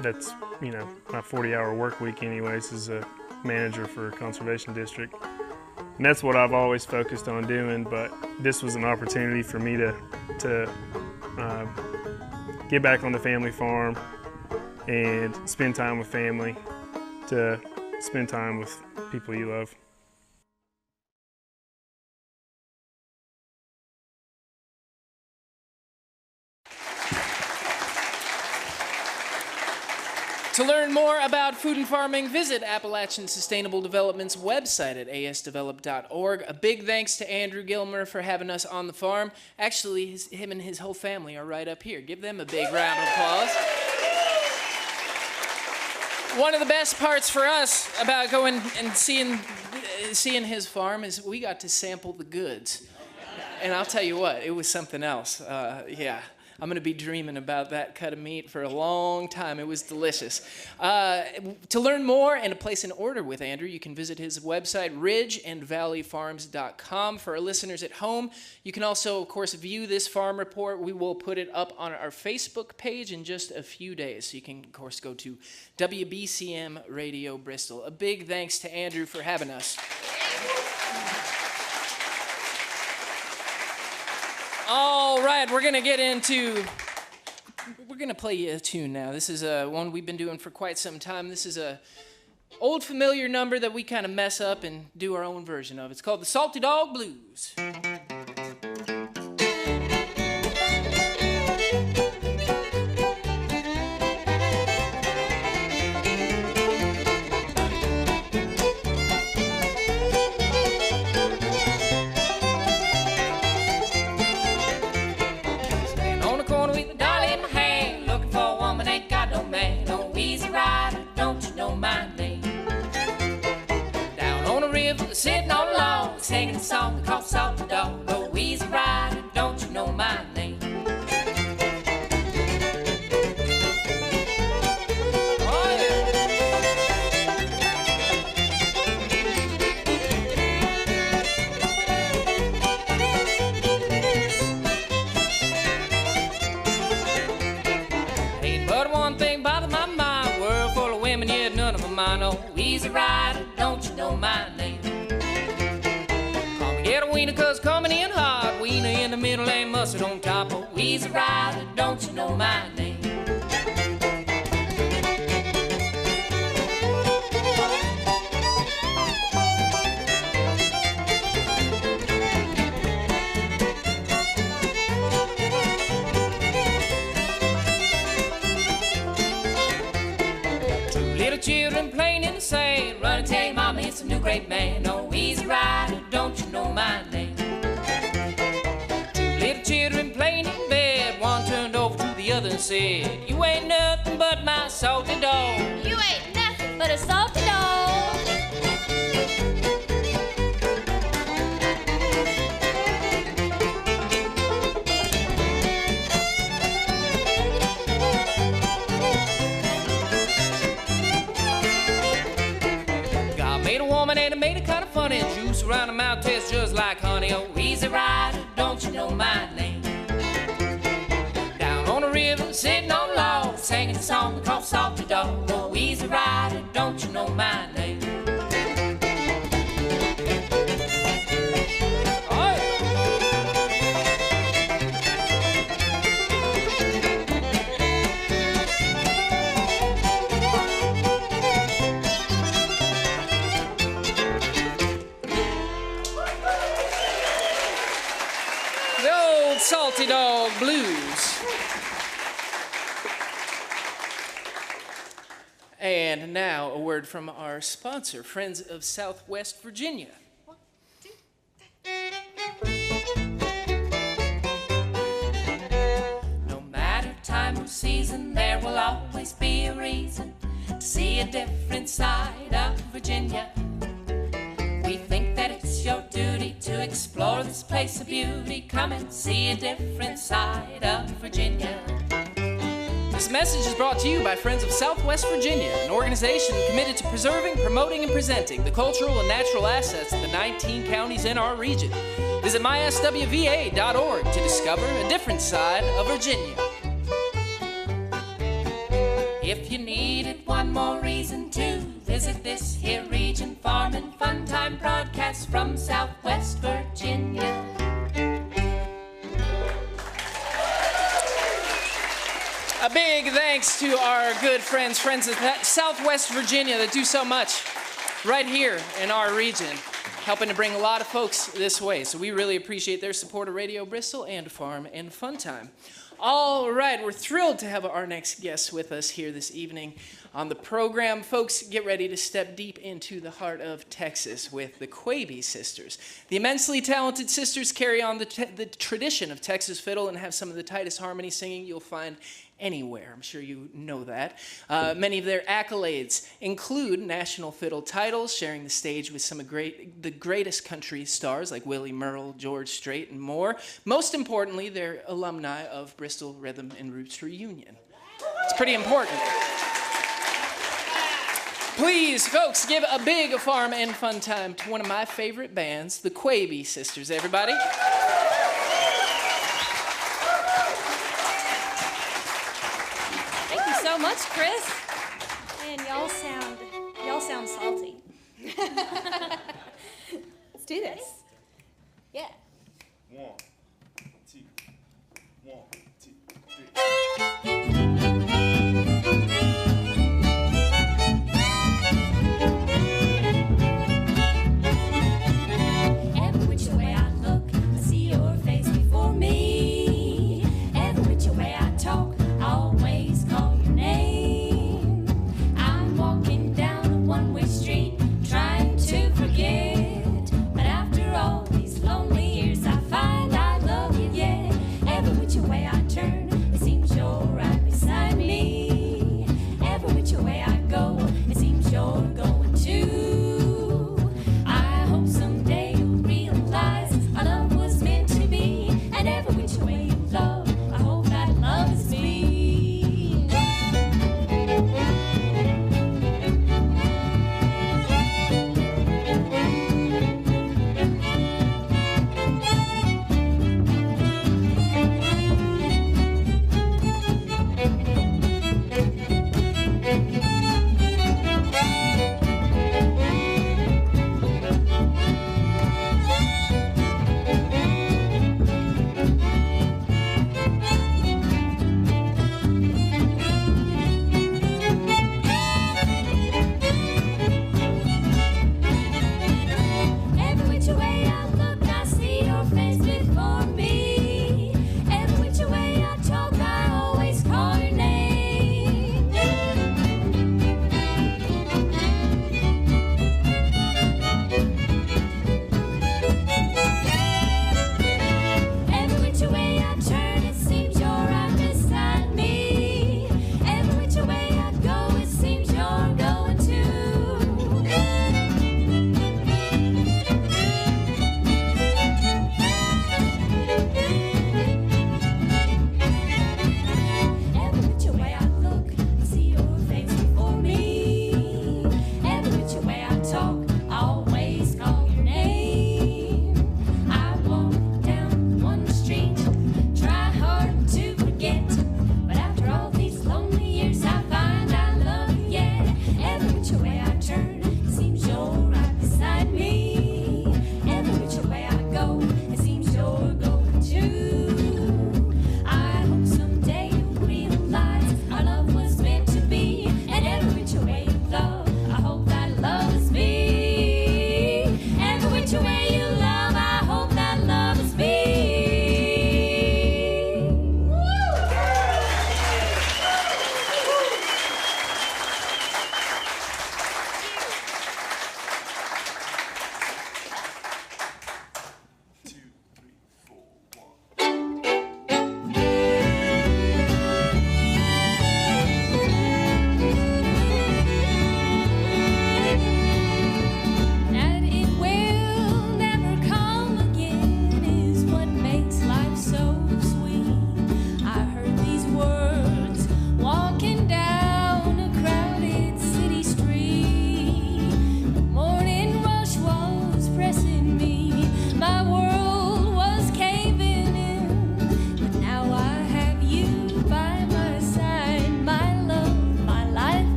that's my 40-hour work week anyways, as a manager for a conservation district. And that's what I've always focused on doing, but this was an opportunity for me to get back on the family farm and spend time with family, to spend time with people you love. To learn more about food and farming, visit Appalachian Sustainable Development's website at asdevelop.org. A big thanks to Andrew Gilmer for having us on the farm. Actually, him and his whole family are right up here. Give them a big round of applause. One of the best parts for us about going and seeing his farm is we got to sample the goods. And I'll tell you what, it was something else. Yeah, I'm going to be dreaming about that cut of meat for a long time. It was delicious. To learn more and to place an order with Andrew, you can visit his website, ridgeandvalleyfarms.com. For our listeners at home, you can also, of course, view this farm report. We will put it up on our Facebook page in just a few days. So you can, of course, go to WBCM Radio Bristol. A big thanks to Andrew for having us. All right, we're going to play you a tune now. This is one we've been doing for quite some time. This is a old familiar number that we kind of mess up and do our own version of. It's called the Salty Dog Blues. Sitting on a log, singing a song called Salty Dog. Oh, easy rider, don't you know my name? Oh, yeah. Ain't but one thing bothers my mind. World full of women, yet none of them mine. Oh, easy rider, don't you know my name? Get a wiener 'cause coming in hot. Wiener in the middle and mustard on top. Oh, easy rider, don't you know my name? Two little children playing in the sand. Run and tell your mama it's a new great man. Oh, easy rider, don't you know my name? Two little children playing in bed. One turned over to the other and said, you ain't nothing but my salty dog. You ain't nothing but a salty dog. God made a woman and it made it kind of funny. Juice around her mouth tastes just like honey. Oh, easy rider, don't you know my name? Down on the river, sitting on a log, singing a song called Salty Dog. Oh, easy rider, don't you know my name? Oh, yeah. The old Salty Dog Blues. And now a word from our sponsor, Friends of Southwest Virginia. No matter time or season, there will always be a reason to see a different side of Virginia. We think that it's your duty to explore this place of beauty. Come and see a different side of Virginia. This message is brought to you by Friends of Southwest Virginia, an organization committed to preserving, promoting, and presenting the cultural and natural assets of the 19 counties in our region. Visit myswva.org to discover a different side of Virginia. If you needed one more reason to visit this here region, Farm and Fun Time broadcast from Southwest Virginia. A big thanks to our good friends of Southwest Virginia that do so much right here in our region, helping to bring a lot of folks this way. So we really appreciate their support of Radio Bristol and Farm and Fun Time. All right, we're thrilled to have our next guest with us here this evening. On the program, folks, get ready to step deep into the heart of Texas with the Quebe Sisters. The immensely talented sisters carry on the tradition of Texas fiddle and have some of the tightest harmony singing you'll find anywhere. I'm sure you know that. Many of their accolades include national fiddle titles, sharing the stage with some of the greatest country stars like Willie Merle, George Strait, and more. Most importantly, they're alumni of Bristol Rhythm and Roots Reunion. It's pretty important. Please, folks, give a big farm and fun time to one of my favorite bands, the Quebe Sisters. Everybody. Thank you so much, Chris. And y'all sound salty. Let's do this. Yeah. 1, 2, 1, 2, 3. Every which way I look, I see your face before me. Every which way I talk, I always call your name. I'm walking down a one-way street, trying to forget. But after all these lonely years, I find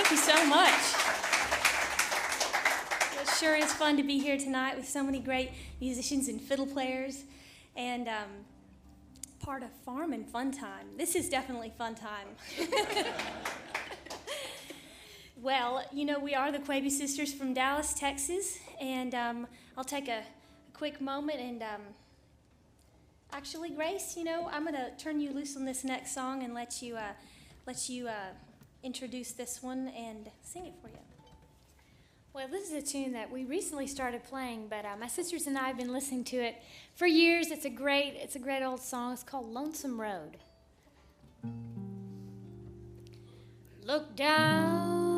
Thank you so much. It sure is fun to be here tonight with so many great musicians and fiddle players, and part of Farm and Fun Time. This is definitely fun time. Well, you know, we are the Quebe Sisters from Dallas, Texas, and I'll take a quick moment and actually, Grace, you know, I'm gonna turn you loose on this next song and let you introduce this one and sing it for you. Well, this is a tune that we recently started playing, but my sisters and I have been listening to it for years. It's a great old song. It's called Lonesome Road. Look down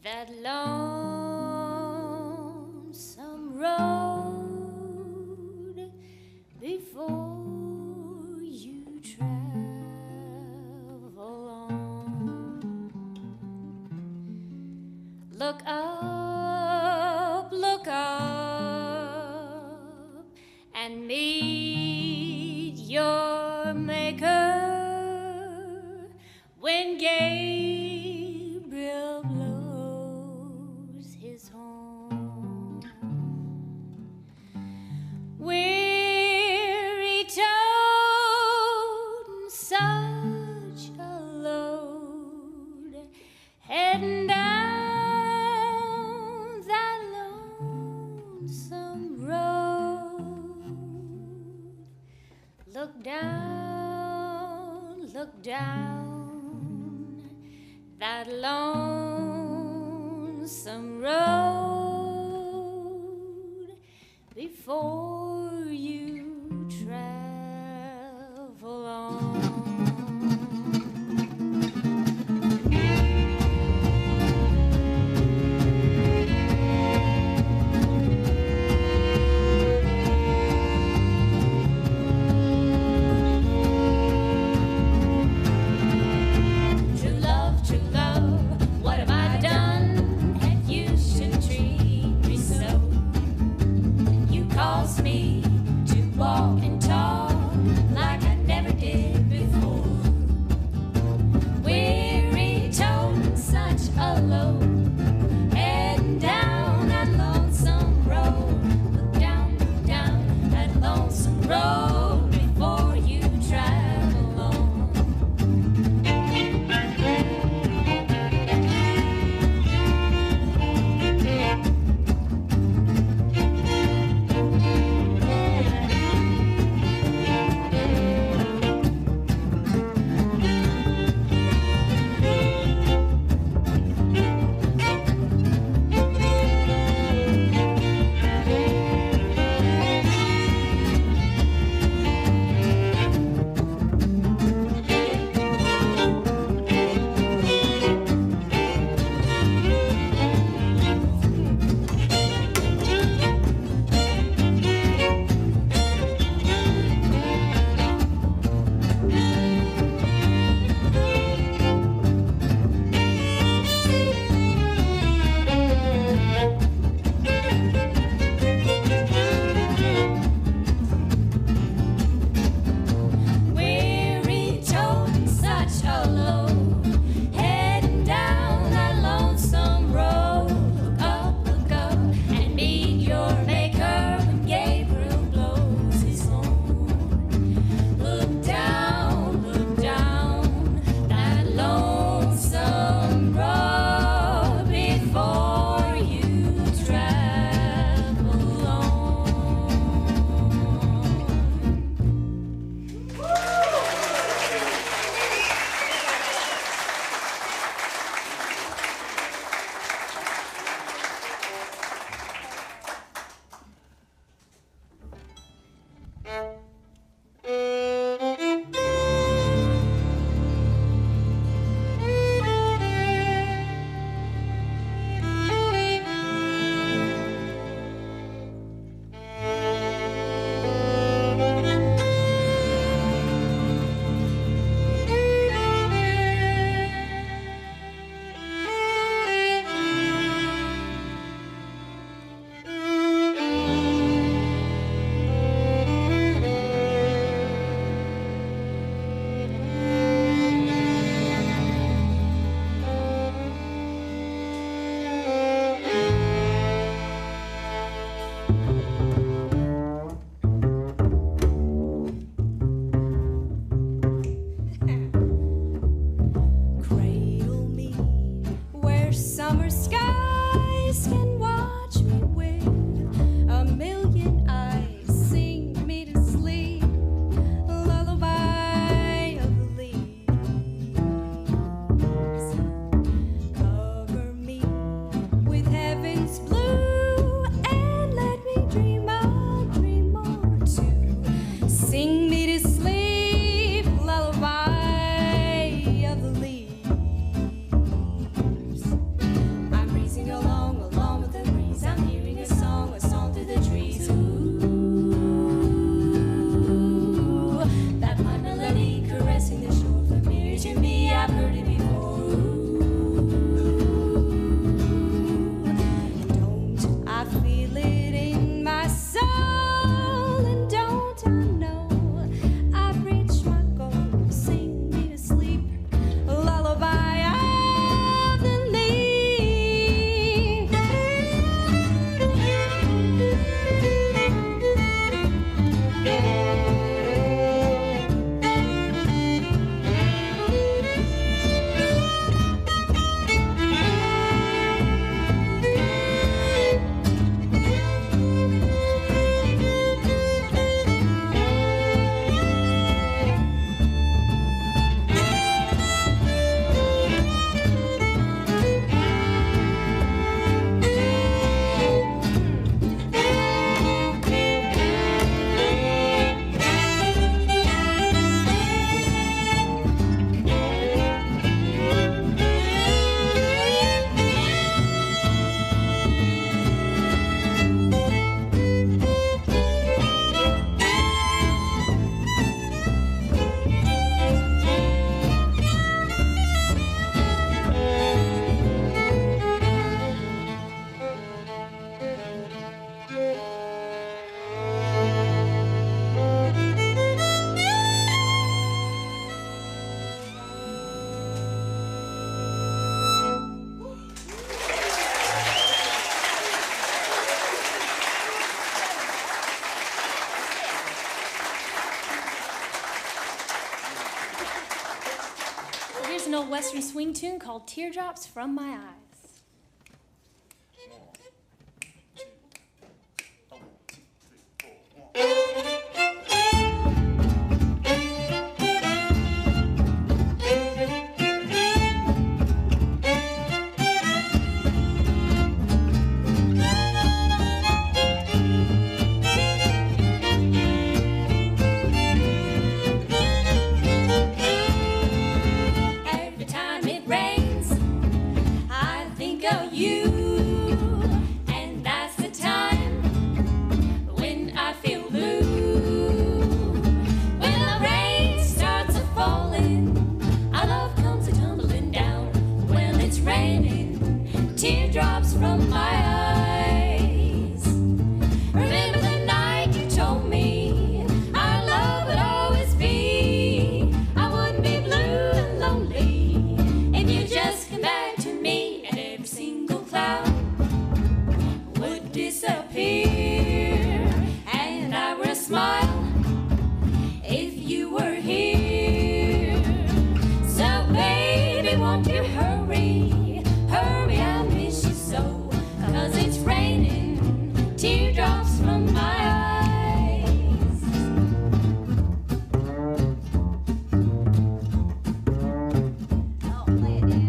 that lonesome road before you travel on. Look up and meet your maker when Gabriel blows his horn. Weary toting such a load, heading down that lonesome road. Look down that lonesome road before you travel on. True love, what have I done that you should treat me so? You cost me an old Western swing tune called Teardrops from My Eyes. Every time it rains, I think of you, and that's the time when I feel blue. When the rain starts a falling, our love comes a tumbling down. Well, it's raining teardrops from my eyes. Remember the night you told me our love would always be. I wouldn't be blue and lonely if you just come back to me, and every single cloud would disappear, and I would smile if you were here. So baby, won't you hurry, hurry, I miss you so, 'cause it's raining teardrops from my eyes. Oh, play it, Dad.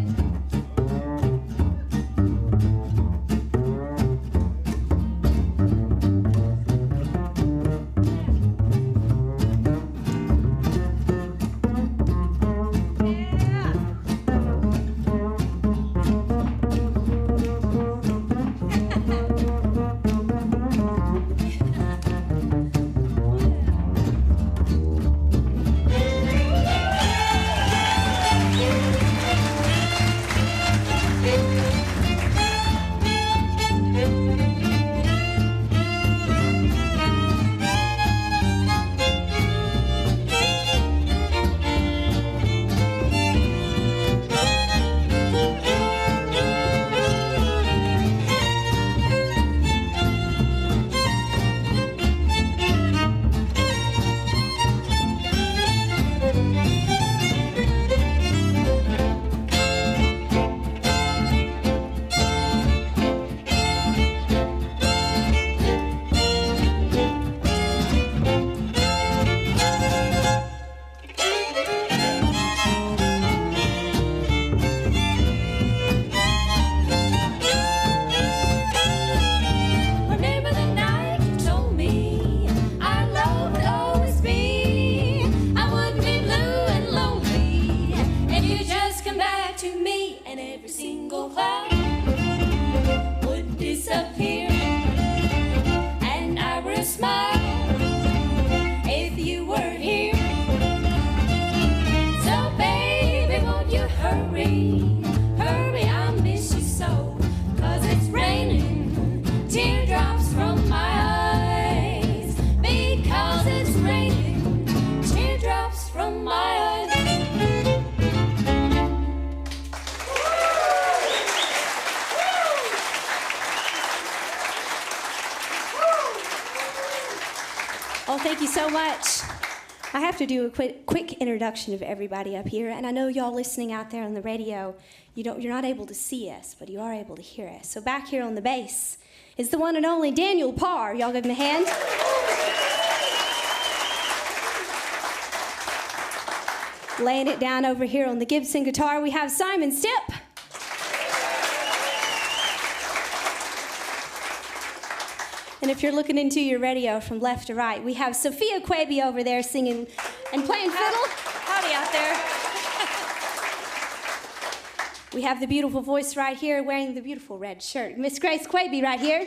Remember the night you told me our love would always be. I wouldn't be blue and lonely if you just come back to me, and every single cloud would disappear, and I would smile if you were here. So baby, won't you hurry, hurry, I miss you so, 'cause it's raining teardrops from my eyes, because it's raining teardrops from my eyes. Oh, thank you so much. I have to do a quick introduction of everybody up here, and I know y'all listening out there on the radio, you're not able to see us, but you are able to hear us. So back here on the bass is the one and only Daniel Parr. Y'all give him a hand. Laying it down over here on the Gibson guitar, we have Simon Stipp. And if you're looking into your radio from left to right, we have Sophia Quebe over there singing and playing fiddle. Howdy out there. We have the beautiful voice right here wearing the beautiful red shirt. Miss Grace Quebe right here.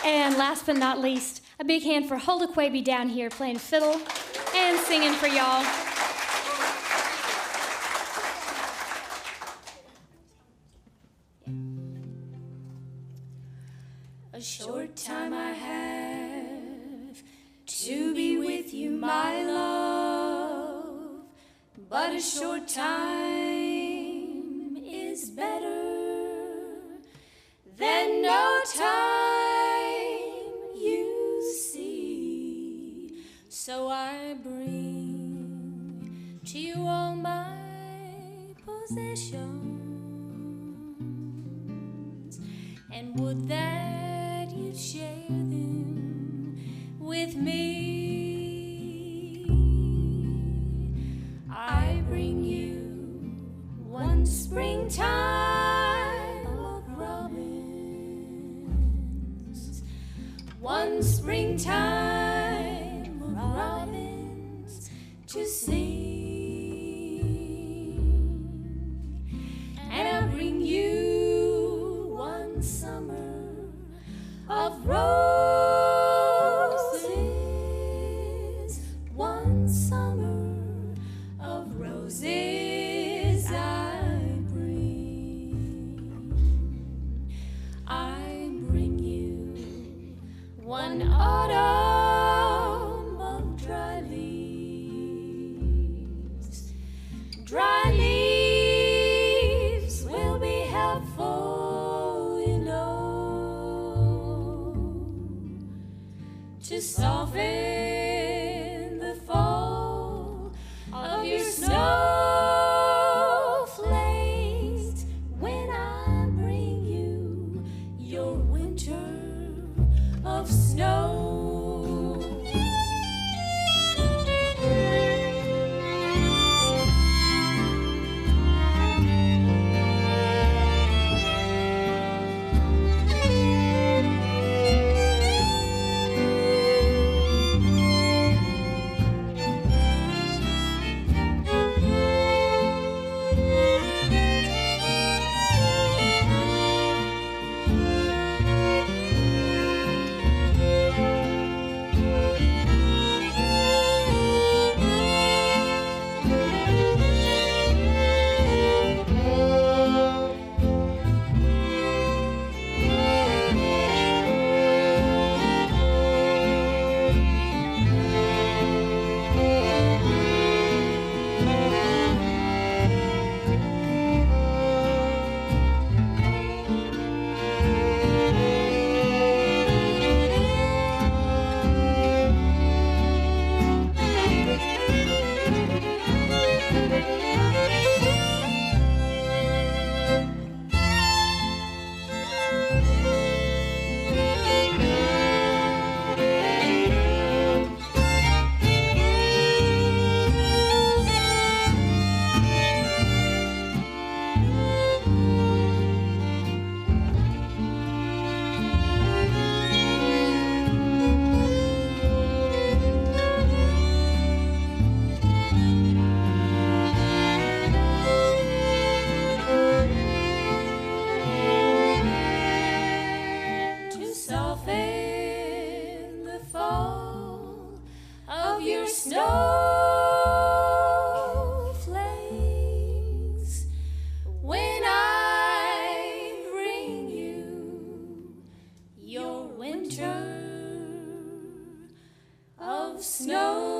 And last but not least, a big hand for Hulda Quebe down here playing fiddle and singing for y'all. A short time I have to be with you, my love, but a short time is better than no time, you see. So I bring possessions, and would that you'd share them with me. I bring you one springtime of robins, one springtime of robins to sing. And I bring you one summer of roses, one summer of roses I bring you one autumn of dry leaves. Dry leaves will be helpful, you know, to soften the fall of your snowflakes when I bring you your winter of snow. To soften the fall of your snowflakes when I bring you your winter of snow.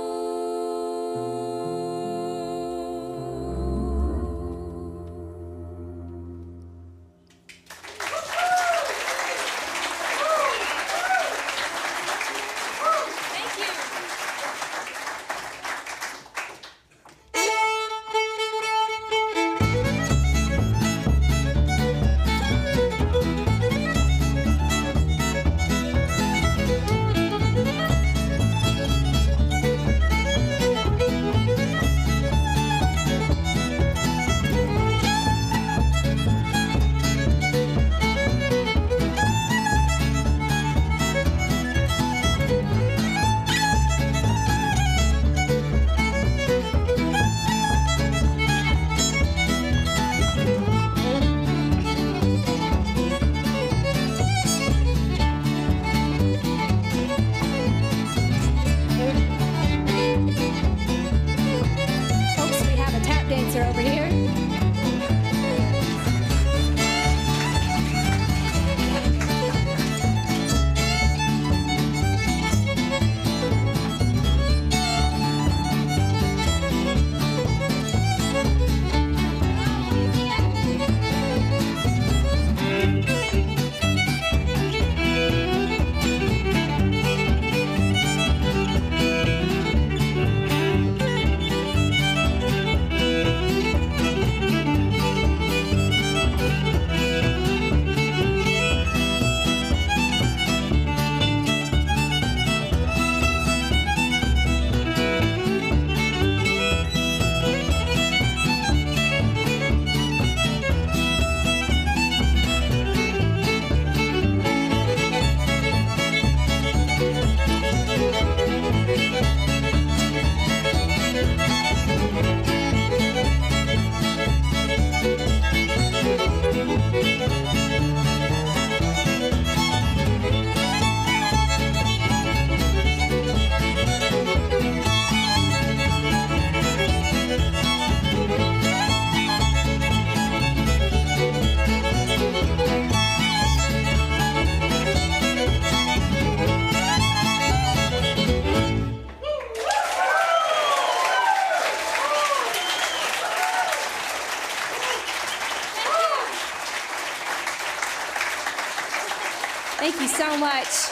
so much.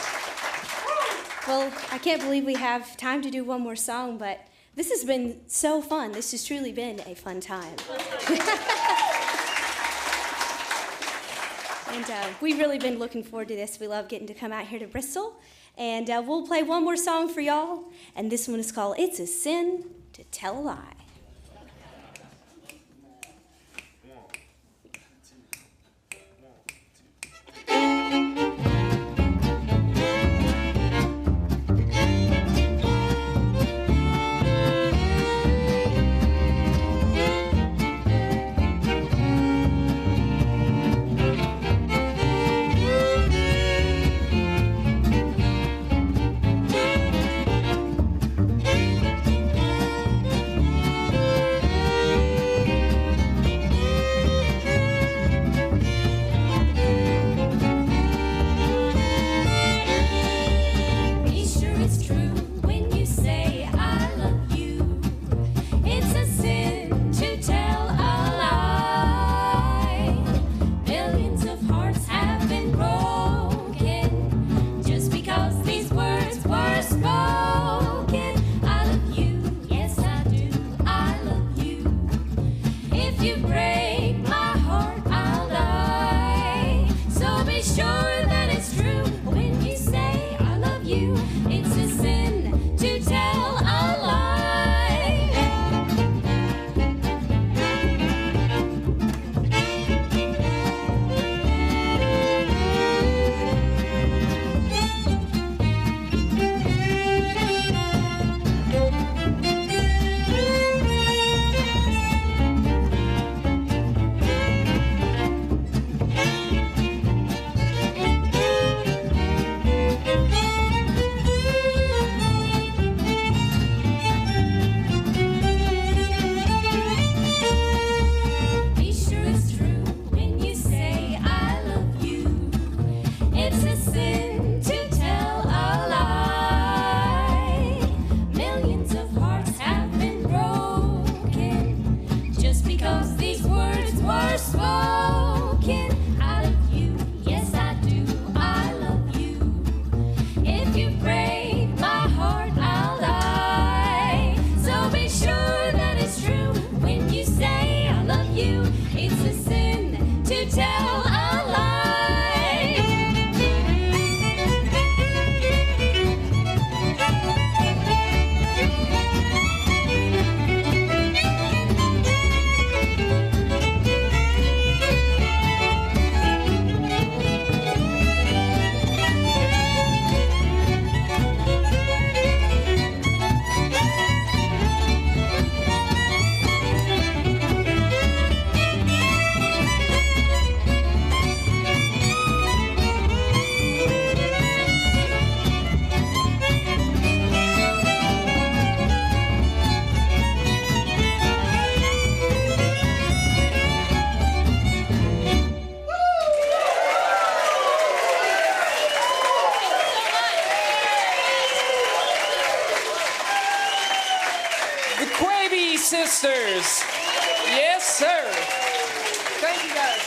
Well, I can't believe we have time to do one more song, but this has been so fun. This has truly been a fun time. And we've really been looking forward to this. We love getting to come out here to Bristol. And we'll play one more song for y'all. And this one is called It's a Sin to Tell a Lie. Quebe Sisters. Yes, sir. Thank you, guys.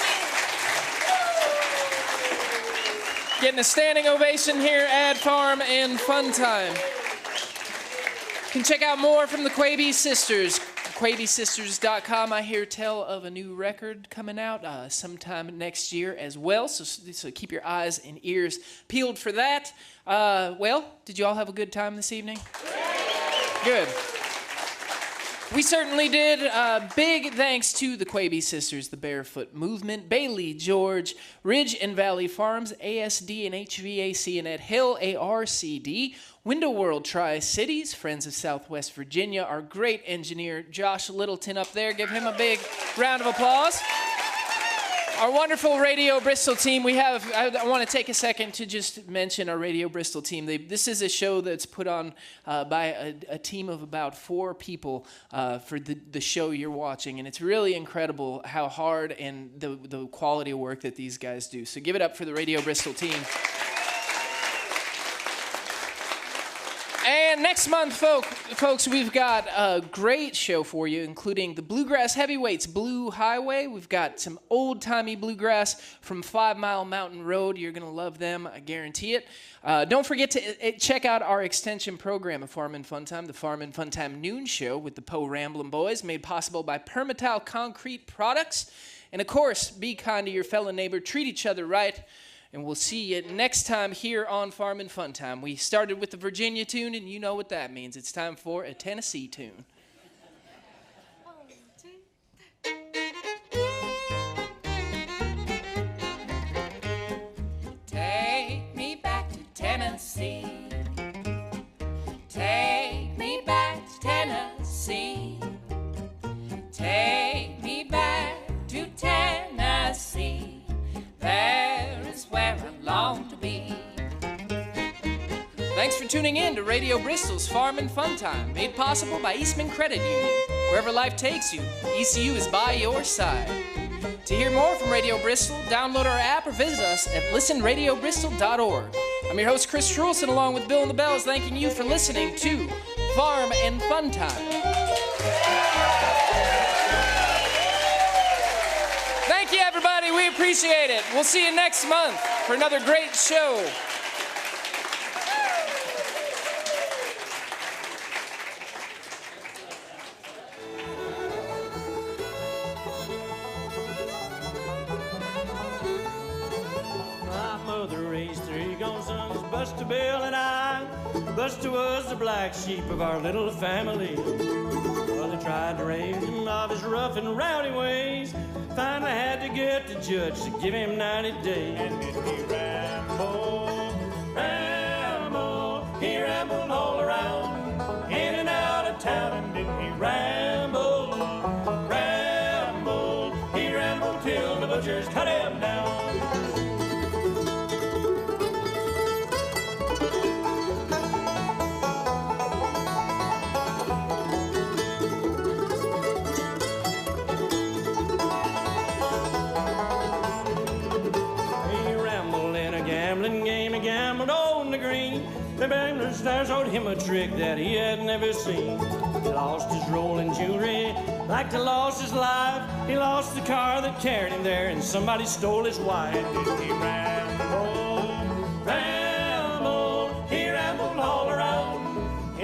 Getting a standing ovation here at Farm and Fun Time. You can check out more from the Quebe Sisters. QuebeSisters.com. I hear tell of a new record coming out sometime next year as well. So keep your eyes and ears peeled for that. Well, did you all have a good time this evening? Good. We certainly did. Big thanks to the Quebe Sisters, the Barefoot Movement, Bailey George, Ridge and Valley Farms, ASD and HVAC, and at Hill ARCD, Window World Tri-Cities, Friends of Southwest Virginia, our great engineer Josh Littleton up there. Give him a big round of applause. Our wonderful Radio Bristol team. I want to take a second to just mention our Radio Bristol team. This is a show that's put on by a team of about 4 people for the show you're watching. And it's really incredible how hard and the quality of work that these guys do. So give it up for the Radio Bristol team. And next month, folks, we've got a great show for you, including the Bluegrass Heavyweights Blue Highway. We've got some old-timey bluegrass from 5 Mile Mountain Road. You're going to love them, I guarantee it. Don't forget to check out our extension program of Farm and Fun Time, the Farm and Fun Time Noon Show with the Poe Ramblin' Boys, made possible by Permatal Concrete Products. And, of course, be kind to your fellow neighbor, treat each other right. And we'll see you next time here on Farm and Fun Time. We started with the Virginia tune, and you know what that means. It's time for a Tennessee tune. Take me back to Tennessee. Take me back to Tennessee. Take me back to Tennessee. There is where I long to be. Thanks for tuning in to Radio Bristol's Farm and Fun Time, made possible by Eastman Credit Union. Wherever life takes you, ECU is by your side. To hear more from Radio Bristol, download our app or visit us at listenradiobristol.org. I'm your host, Chris Trulson, along with Bill and the Bells, thanking you for listening to Farm and Fun Time. Thank you, everybody. We appreciate it. We'll see you next month for another great show. My mother raised 3 grown sons, Buster, Bill, and I. Buster was the black sheep of our little family. Mother tried to raise him of his rough and rowdy ways. Finally had to get the judge to give him 90 days. And then he rambled, he rambled all around, in and out of town. And then he rambled, he rambled till the butchers cut him down. The gambler stars showed him a trick that he had never seen. He lost his rolling jewelry, like to lost his life. He lost the car that carried him there, and somebody stole his wife. And he rambled.